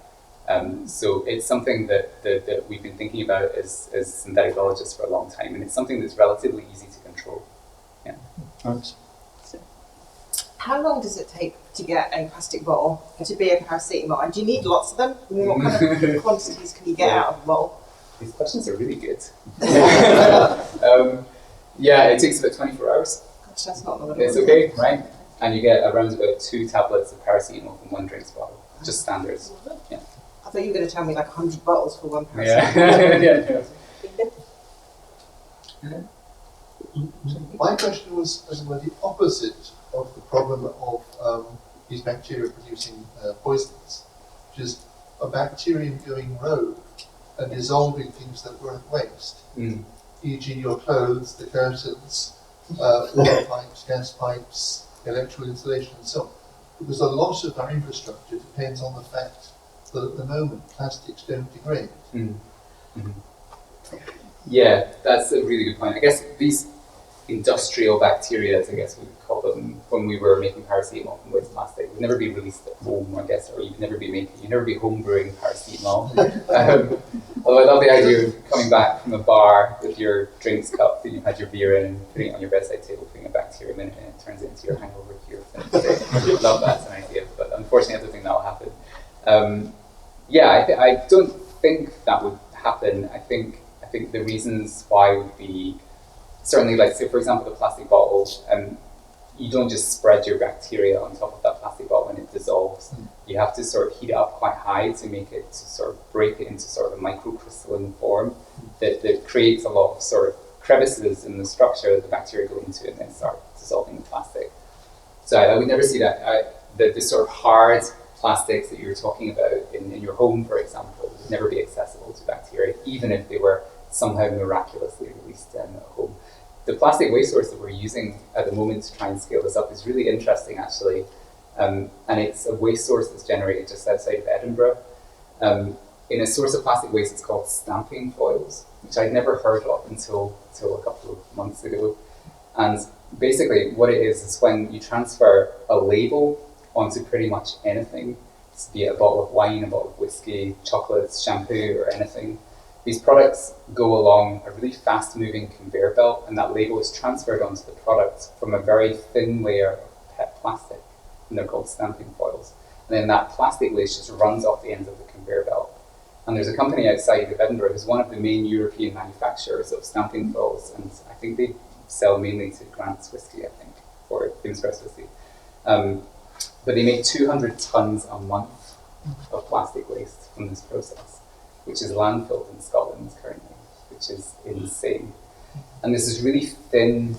So it's something that we've been thinking about as synthetic biologists for a long time, and it's something that's relatively easy to control. Yeah. Thanks. How long does it take to get a plastic bottle to be a paracetamol? And do you need lots of them? I mean, what kind of quantities can you get out of a bottle? These questions are really good. Yeah, it takes about 24 hours. Gosh, that's not long at all. It's okay, right? And you get around about 2 tablets of paracetamol from 1 drinks bottle, just standards. Yeah. I thought you were going to tell me like 100 bottles for one person. Yeah. Yeah. My question was the opposite of the problem of these bacteria producing poisons, which is a bacterium going rogue and dissolving things that weren't waste, e.g. your clothes, the curtains, water pipes, gas pipes, electrical insulation and so on. Because a lot of our infrastructure depends on the fact that at the moment plastics don't degrade. Yeah, that's a really good point. I guess these industrial bacteria, I guess we would call them, when we were making paracetamol from waste plastic, would never be released at home, I guess, or you'd never be home brewing paracetamol. Although I love the idea of coming back from a bar with your drinks cup that you had your beer in and putting it on your bedside table, putting a bacterium in it, and it turns it into your hangover cure. Love that as an idea, but unfortunately I don't think that will happen. I don't think that would happen. I think the reasons why would be certainly, like, say for example the plastic bottle, you don't just spread your bacteria on top of that plastic bottle and it dissolves. You have to sort of heat it up quite high to make it, to sort of break it into sort of a microcrystalline form that creates a lot of sort of crevices in the structure that the bacteria go into and then start dissolving the plastic. So I would never see that. The sort of hard plastics that you were talking about in your home, for example, would never be accessible to bacteria, even if they were somehow miraculously released at home. The plastic waste source that we're using at the moment to try and scale this up is really interesting, actually. And it's a waste source that's generated just outside of Edinburgh. In a source of plastic waste, it's called stamping foils, which I'd never heard of until a couple of months ago. And basically what it is when you transfer a label onto pretty much anything, be it a bottle of wine, a bottle of whiskey, chocolates, shampoo, or anything. These products go along a really fast-moving conveyor belt, and that label is transferred onto the product from a very thin layer of PET plastic, and they're called stamping foils. And then that plastic lace just runs off the end of the conveyor belt. And there's a company outside of Edinburgh who's one of the main European manufacturers of stamping foils, and I think they sell mainly to Grant's whiskey, I think, or Famous Press whiskey. But they make 200 tons a month of plastic waste from this process, which is landfilled in Scotland currently, which is insane. And this is really thin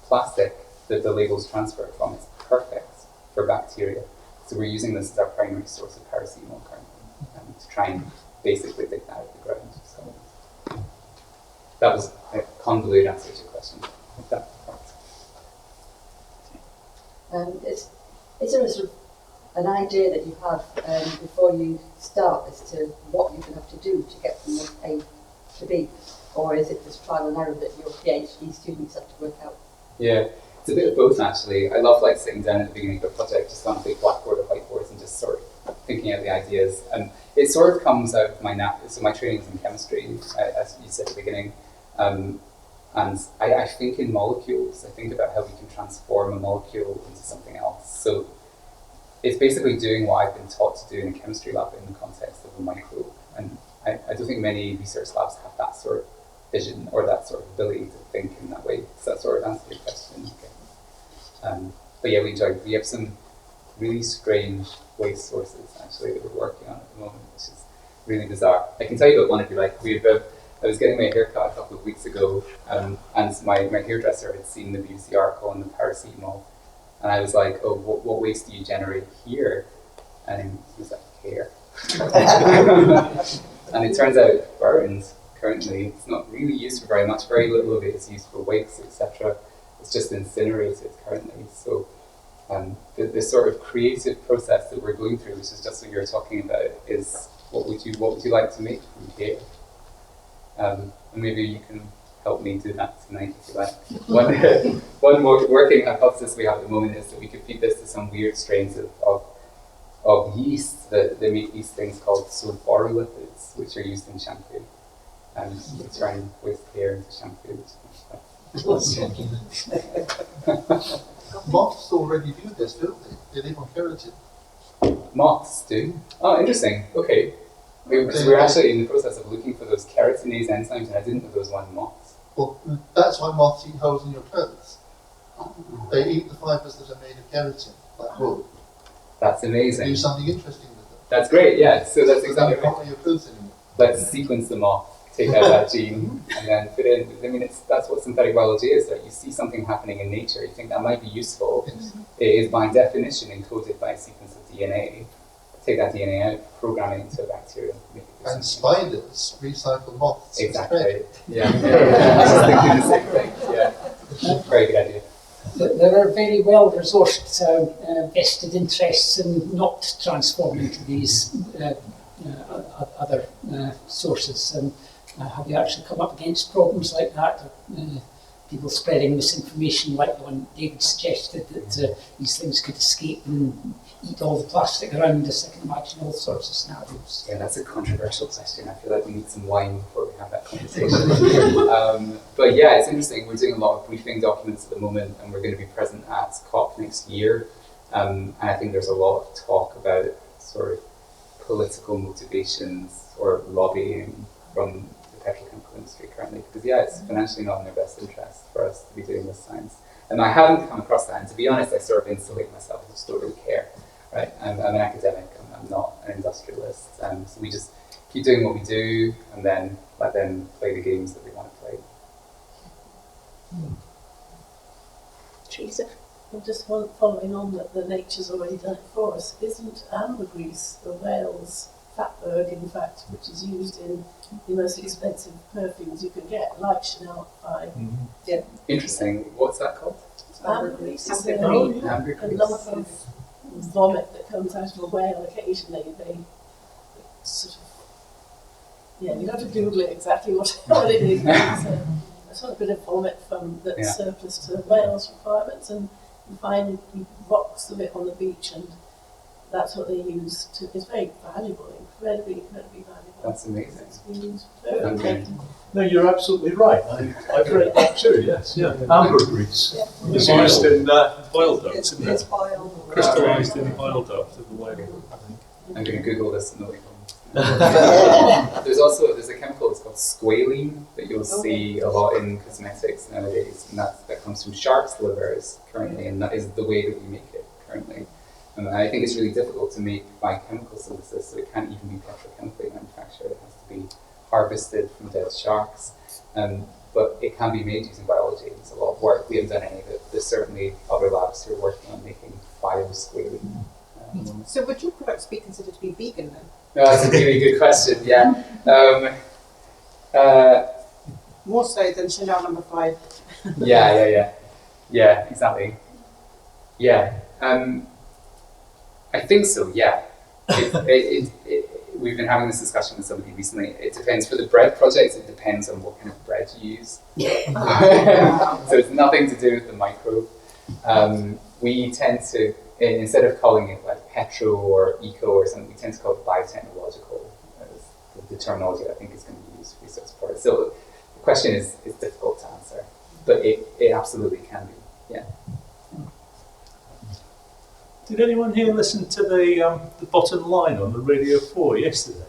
plastic that the label's transferred from. It's perfect for bacteria. So we're using this as our primary source of paracetamol currently, to try and basically take that out of the ground. So that was a convoluted answer to your question. If that helps. Is there a sort of an idea that you have before you start as to what you're going to have to do to get from A to B? Or is it just trial and error that your PhD students have to work out? Yeah, it's a bit of both actually. I love like sitting down at the beginning of a project just on a big blackboard or whiteboards and just sort of thinking out the ideas. And it sort of comes out of my so my training is in chemistry, as you said at the beginning. And I think in molecules. I think about how we can transform a molecule into something else. So it's basically doing what I've been taught to do in a chemistry lab in the context of a microbe. And I don't think many research labs have that sort of vision or that sort of ability to think in that way. So that sort of answers your question. Okay. But yeah, we have some really strange waste sources actually that we're working on at the moment, which is really bizarre. I can tell you about one if you like. We have I was getting my hair cut a couple of weeks ago, and my hairdresser had seen the BBC article on the paracetamol, and I was like, oh, what waste do you generate here? And he was like, hair. And it turns out it burns currently. It's not really used for very much. Very little of it is used for wigs, etc. It's just incinerated currently. So the sort of creative process that we're going through, which is just what you're talking about, is what would you like to make from hair? And maybe you can help me do that tonight if you like. One more working hypothesis we have at the moment is that we could feed this to some weird strains of yeast that they make these things called sulforolipids, which are used in shampoo. And to turn waste hair into shampoo. Moths already do this, don't they? They live on keratin. Moths do? Oh, interesting. Okay. So we're actually in the process of looking for those keratinase enzymes, and I didn't know there was one in moths. Well, that's why moths eat holes in your clothes. They eat the fibres that are made of keratin, like wool. That's amazing. Do something interesting with them. That's great, yeah. So that's So exactly you can't right. wear your clothes anymore. Let's sequence them off, take out that gene, and then put in. I mean, that's what synthetic biology is. That you see something happening in nature, you think that might be useful. Yes. It is by definition encoded by a sequence of DNA. Take that DNA out, program it into a bacterium, make it do And something. spiders recycle moths. as Exactly. thread. Yeah. I was just thinking the same thing. Yeah. Very good idea. There are very well resourced vested interests in not transforming to these other sources. Have you actually come up against problems like that? People spreading misinformation like the one David suggested, that these things could escape and eat all the plastic around us. I can imagine all sorts of scenarios. Yeah, that's a controversial question. I feel like we need some wine before we have that conversation. But yeah, it's interesting. We're doing a lot of briefing documents at the moment, and we're going to be present at COP next year. And I think there's a lot of talk about sort of political motivations or lobbying from the petrochemical industry currently. Because yeah, it's financially not in their best interest for us to be doing this science. And I haven't come across that. And to be honest, I sort of insulate myself. I just don't really care. Right? I'm an academic. I'm not an industrialist. So we just keep doing what we do, and then let them play the games that they want to play. Teresa, I'm just following on that the nature's already done it for us. Isn't ambergris the whale's fatberg, in fact, which is used in the most expensive perfumes you can get, like Chanel 5? Yeah. Interesting. What's that called? Ambergris is Ambergris. a Ambergris. lump of vomit that comes out of a whale occasionally. They sort of, yeah, you have to Google it exactly what it is. It's a sort of bit of vomit that's surplus to whales' requirements, and you find rocks of it on the beach, and that's what they use to. It's very valuable, incredibly valuable. That's amazing. It's been used very Amazing. No, you're absolutely right. I've read that too, yes. Yeah. Ambergris is used in oil ducts, isn't it? Crystallised in oil duct of the whale, I think. I'm going to Google this and there's a chemical that's called squalene that you'll see a lot in cosmetics nowadays, and that comes from shark's livers currently, and that is the way that we make it currently. And I think it's really difficult to make by chemical synthesis, so it can't even be petrochemically manufactured. It has to be harvested from dead sharks. But it can be made using biology. It's a lot of work. We haven't done any of it. There's certainly other labs who are working on making biosqualene. So would your products be considered to be vegan then? No, that's a really good question, yeah. More so than Chanel number 5. Yeah, exactly. Yeah, I think so, yeah. We've been having this discussion with somebody recently. It depends. For the bread projects, it depends on what kind of bread you use. So it's nothing to do with the microbe. We tend to, instead of calling it like petro or eco or something, we tend to call it biotechnological. The terminology I think is going to be used for research products. So the question is difficult to answer, but it absolutely can be, yeah. Did anyone here listen to the bottom line on the Radio 4 yesterday?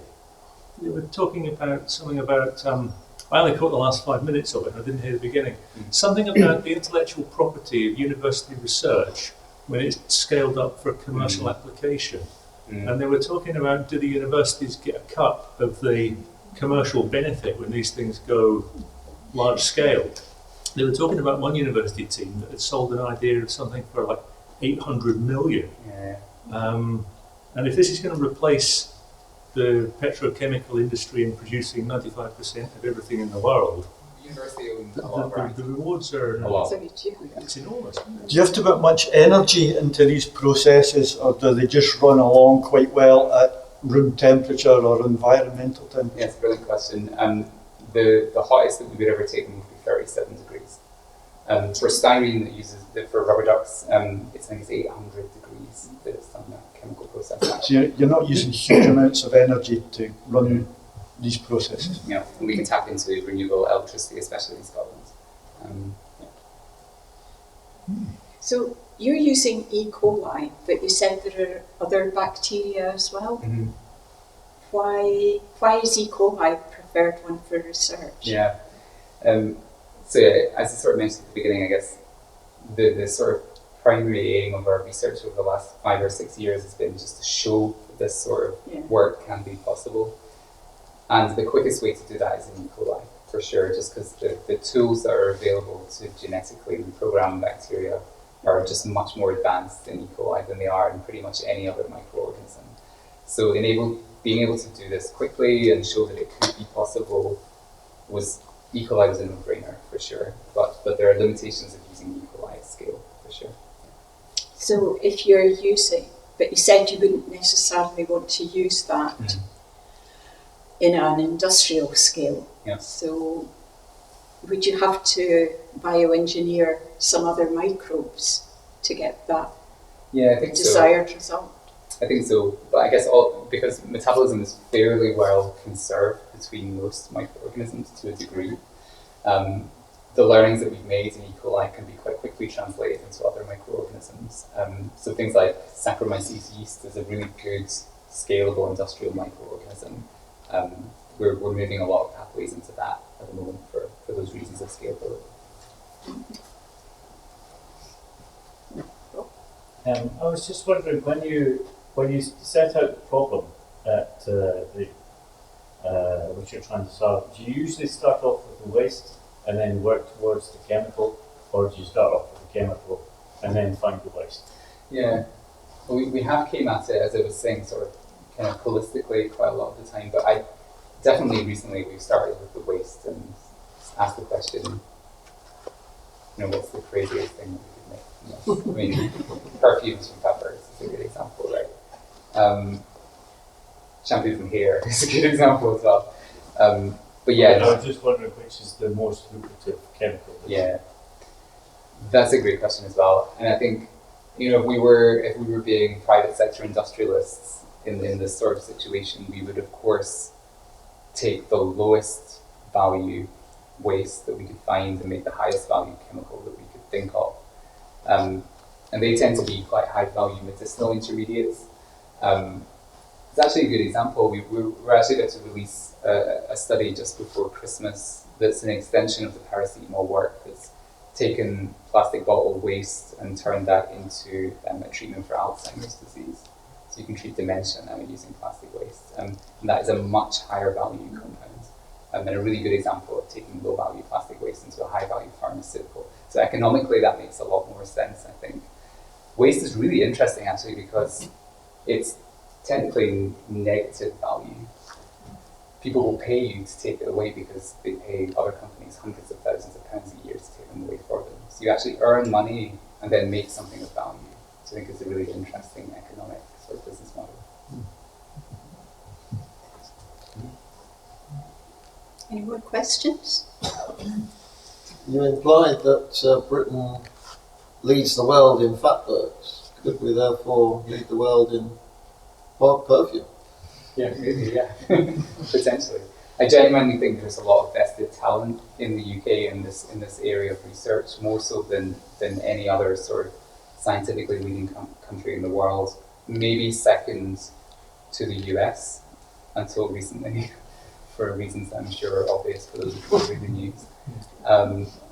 They were talking about something about, I only caught the last 5 minutes of it, and I didn't hear the beginning. Something about the intellectual property of university research when it's scaled up for a commercial application. And they were talking about, do the universities get a cut of the commercial benefit when these things go large scale. They were talking about one university team that had sold an idea of something for like 800 million. Yeah. And if this is going to replace the petrochemical industry in producing 95% of everything in the world, University owns a lot, right? the rewards are A lot. it's enormous. Isn't it? Do you have to put much energy into these processes, or do they just run along quite well at room temperature or environmental temperature? Yes, brilliant question. The hottest that we would ever take them would be 37 degrees. For styrene that uses for rubber ducts, it's, I think it's 800 degrees that it's done that chemical process. So you're not using huge amounts of energy to run these processes. Yeah, and we can tap into renewable electricity, especially in Scotland. So you're using E. coli, but you said there are other bacteria as well. Mm-hmm. Why is E. coli preferred one for research? Yeah. So yeah, as I sort of mentioned at the beginning, I guess the sort of primary aim of our research over the last 5 or 6 years has been just to show that this sort of work can be possible. And the quickest way to do that is in E. coli, for sure, just because the tools that are available to genetically reprogram bacteria are just much more advanced in E. coli than they are in pretty much any other microorganism. So being able to do this quickly and show that it could be possible E. coli was a no-brainer, for sure. But there are limitations of using E. coli at scale, for sure. So if you're using, but you said you wouldn't necessarily want to use that in an industrial scale. Yeah. So would you have to bioengineer some other microbes to get that desired result? I think so, but I guess because metabolism is fairly well conserved between most microorganisms to a degree, the learnings that we've made in E. coli can be quite quickly translated into other microorganisms. So things like Saccharomyces yeast is a really good, scalable industrial microorganism. We're moving a lot of pathways into that at the moment for those reasons of scalability. I was just wondering, when you set out the problem at which you're trying to solve, do you usually start off with the waste and then work towards the chemical, or do you start off with the chemical and then find the waste? Yeah, well, we have came at it, as I was saying, sort of kind of holistically quite a lot of the time, but I definitely recently we've started with the waste and asked the question, what's the craziest thing that we could make? I mean, perfumes from peppers is a good example, right? Shampoo from hair is a good example as well. But yeah, I was just wondering which is the most lucrative chemical. Yeah, that's a great question as well. And I think, if we were being private sector industrialists in this sort of situation, we would of course take the lowest value waste that we could find and make the highest value chemical that we could think of. And they tend to be quite high value medicinal intermediates. It's actually a good example. We're actually about to release a study just before Christmas that's an extension of the paracetamol work that's taken plastic bottle waste and turned that into a treatment for Alzheimer's disease. So you can treat dementia now using plastic waste. And that is a much higher value compound. And a really good example of taking low value plastic waste into a high value pharmaceutical. So economically that makes a lot more sense, I think. Waste is really interesting actually because it's technically negative value. People will pay you to take it away because they pay other companies hundreds of thousands of pounds a year to take them away for them. So you actually earn money and then make something of value. So I think it's a really interesting economic sort of business model. Any more questions? You implied that Britain leads the world in fatbergs. Could we therefore lead the world in perfume? Yeah, maybe, yeah. Potentially. I genuinely think there's a lot of vested talent in the UK in this area of research, more so than any other sort of scientifically leading country in the world. Maybe second to the US until recently, for reasons I'm sure are obvious for those who read the news.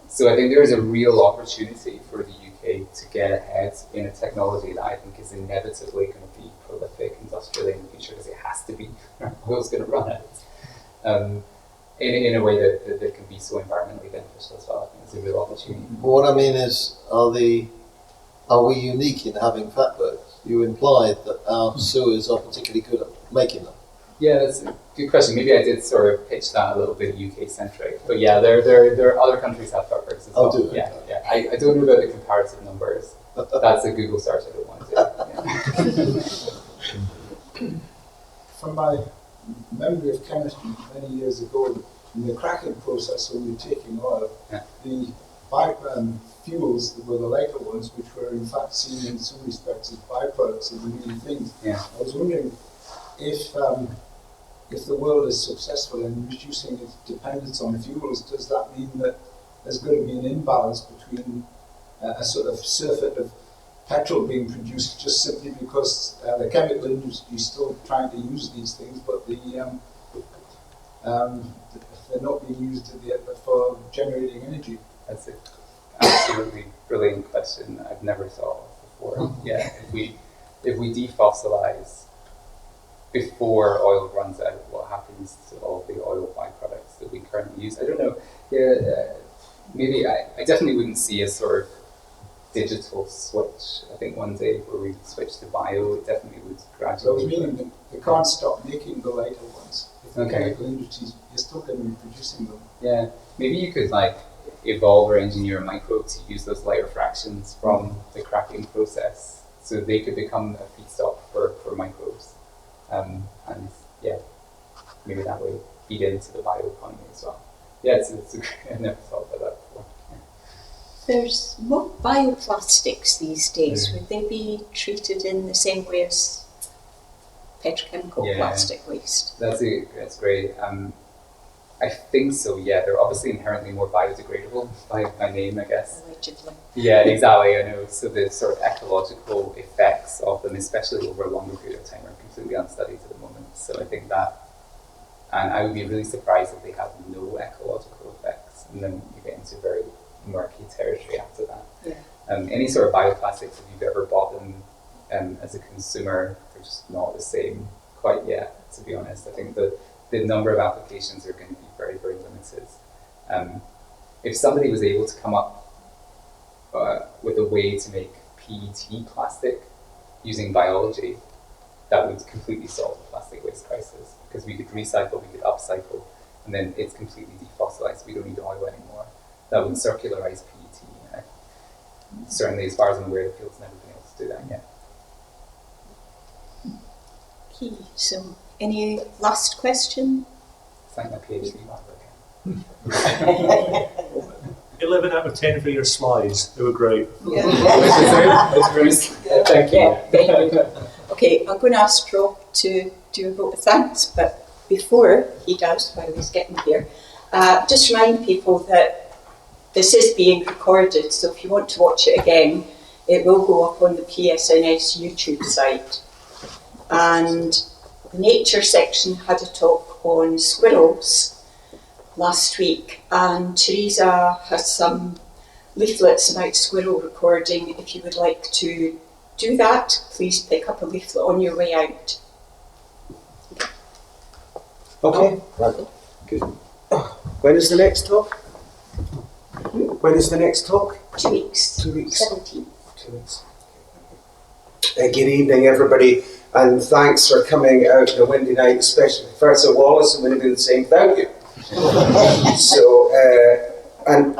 So I think there is a real opportunity for the UK to get ahead in a technology that I think is inevitably going to be prolific industrially in the future because it has to be. Who's going to run it? in a way that can be so environmentally beneficial as well. I think it's a real opportunity. But what I mean is, are we unique in having fatbergs? You implied that our sewers are particularly good at making them. Yeah, that's a good question. Maybe I did sort of pitch that a little bit UK centric, but yeah, there are other countries have fatbergs as well. Oh, do they? Yeah. I don't know about the comparative numbers. That's a Google search I don't want to do. Yeah. From my memory of chemistry many years ago, in the cracking process when you're taking oil, the fuels were the lighter ones, which were in fact seen in some respects as byproducts of the main things. Yeah. I was wondering if the world is successful in reducing its dependence on fuels, does that mean that there's going to be an imbalance between a sort of surfeit of petrol being produced just simply because the chemical industry is still trying to use these things, but they're not being used for generating energy? That's an absolutely brilliant question I've never thought of before. Yeah, if we defossilize before oil runs out, what happens to all the oil byproducts that we currently use? I don't know. Yeah, maybe I definitely wouldn't see a sort of digital switch. I think one day where we switch to bio, it definitely would gradually. So I was meaning they can't stop making the lighter ones. If the Okay. chemical industries, you're still going to be producing them. Yeah, maybe you could like evolve or engineer a microbe to use those lighter fractions from the cracking process, so they could become a feedstock for microbes, and yeah, maybe that way feed into the bioeconomy as well. Yeah, it's I never thought about that before. There's more bioplastics these days. Would they be treated in the same way as petrochemical plastic waste? That's great. I think so. Yeah, they're obviously inherently more biodegradable by name, I guess. Allegedly. Yeah, exactly. I know. So the sort of ecological effects of them, especially over a longer period of time, are completely unstudied at the moment. So I think that, and I would be really surprised if they have no ecological effects, and then you get into very murky territory after that. Yeah. Any sort of bioplastics, if you've ever bought them as a consumer, they're just not the same quite yet, to be honest. I think the number of applications are going to be very, very limited. If somebody was able to come up with a way to make PET plastic using biology, that would completely solve the plastic waste crisis, because we could recycle, we could upcycle, and then it's completely defossilized. We don't need oil anymore. That would circularize PET. Certainly, as far as I'm aware, the field's never been able to do that yet. Okay, so any last question? It's like my PhD again. 11 out of 10 for your slides. They were great. Thank you. Okay, I'm going to ask Rob to do a vote of thanks, but before he does, while he's getting here, just remind people that this is being recorded, so if you want to watch it again, it will go up on the PSNS YouTube site. And the nature section had a talk on squirrels last week, and Teresa has some leaflets about squirrel recording. If you would like to do that, please pick up a leaflet on your way out. Okay, right. Good. When is the next talk? When is the next talk? 2 weeks. 2 weeks. 17th. 2 weeks. Good evening, everybody, and thanks for coming out on a windy night, especially Professor Wallace. I'm going to do the same. Thank you. So, and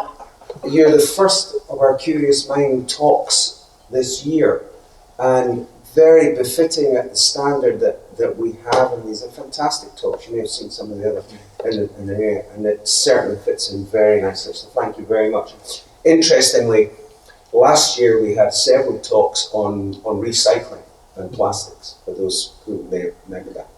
you're the first of our Curious Mind talks this year, and very befitting at the standard that we have, and these are fantastic talks. You may have seen some of the other in the area, and it certainly fits in very nicely, so thank you very much. Interestingly, last year we had several talks on recycling and plastics, for those who may remember that.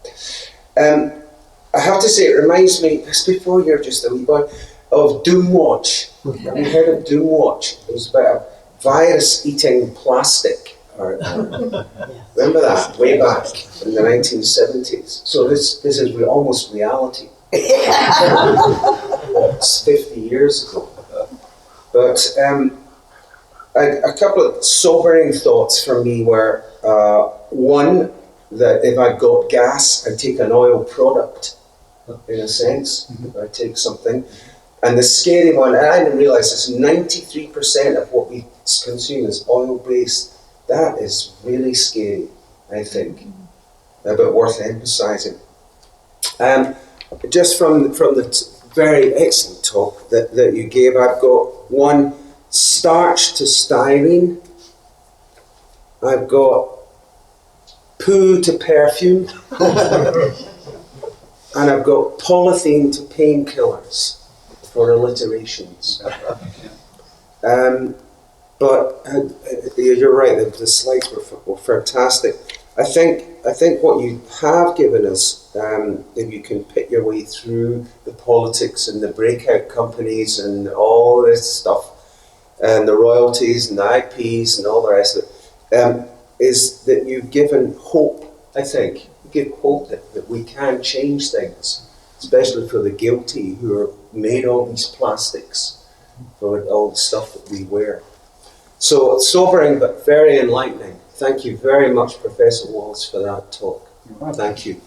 I have to say, it reminds me, just before you're just a wee boy, of Doomwatch. Have you heard of Doomwatch? It was about a virus-eating plastic. Remember that, way back in the 1970s. So this is almost reality. It's 50 years ago. But a couple of sobering thoughts for me were, one, that if I've got gas, I'd take an oil product in a sense. I take something. And the scary one, and I didn't realise this, 93% of what we consume is oil-based. That is really scary, I think, but worth emphasising. Just from the very excellent talk that you gave, I've got one, starch to styrene. I've got poo to perfume. And I've got polythene to painkillers for alliterations. But you're right, the slides were fantastic. I think what you have given us, if you can pick your way through the politics and the breakout companies and all this stuff, and the royalties and the IPs and all the rest of it, is that you've given hope, I think. You give hope that we can change things, especially for the guilty who are made all these plastics, for all the stuff that we wear. So sobering but very enlightening. Thank you very much, Professor Wallace, for that talk. Thank you.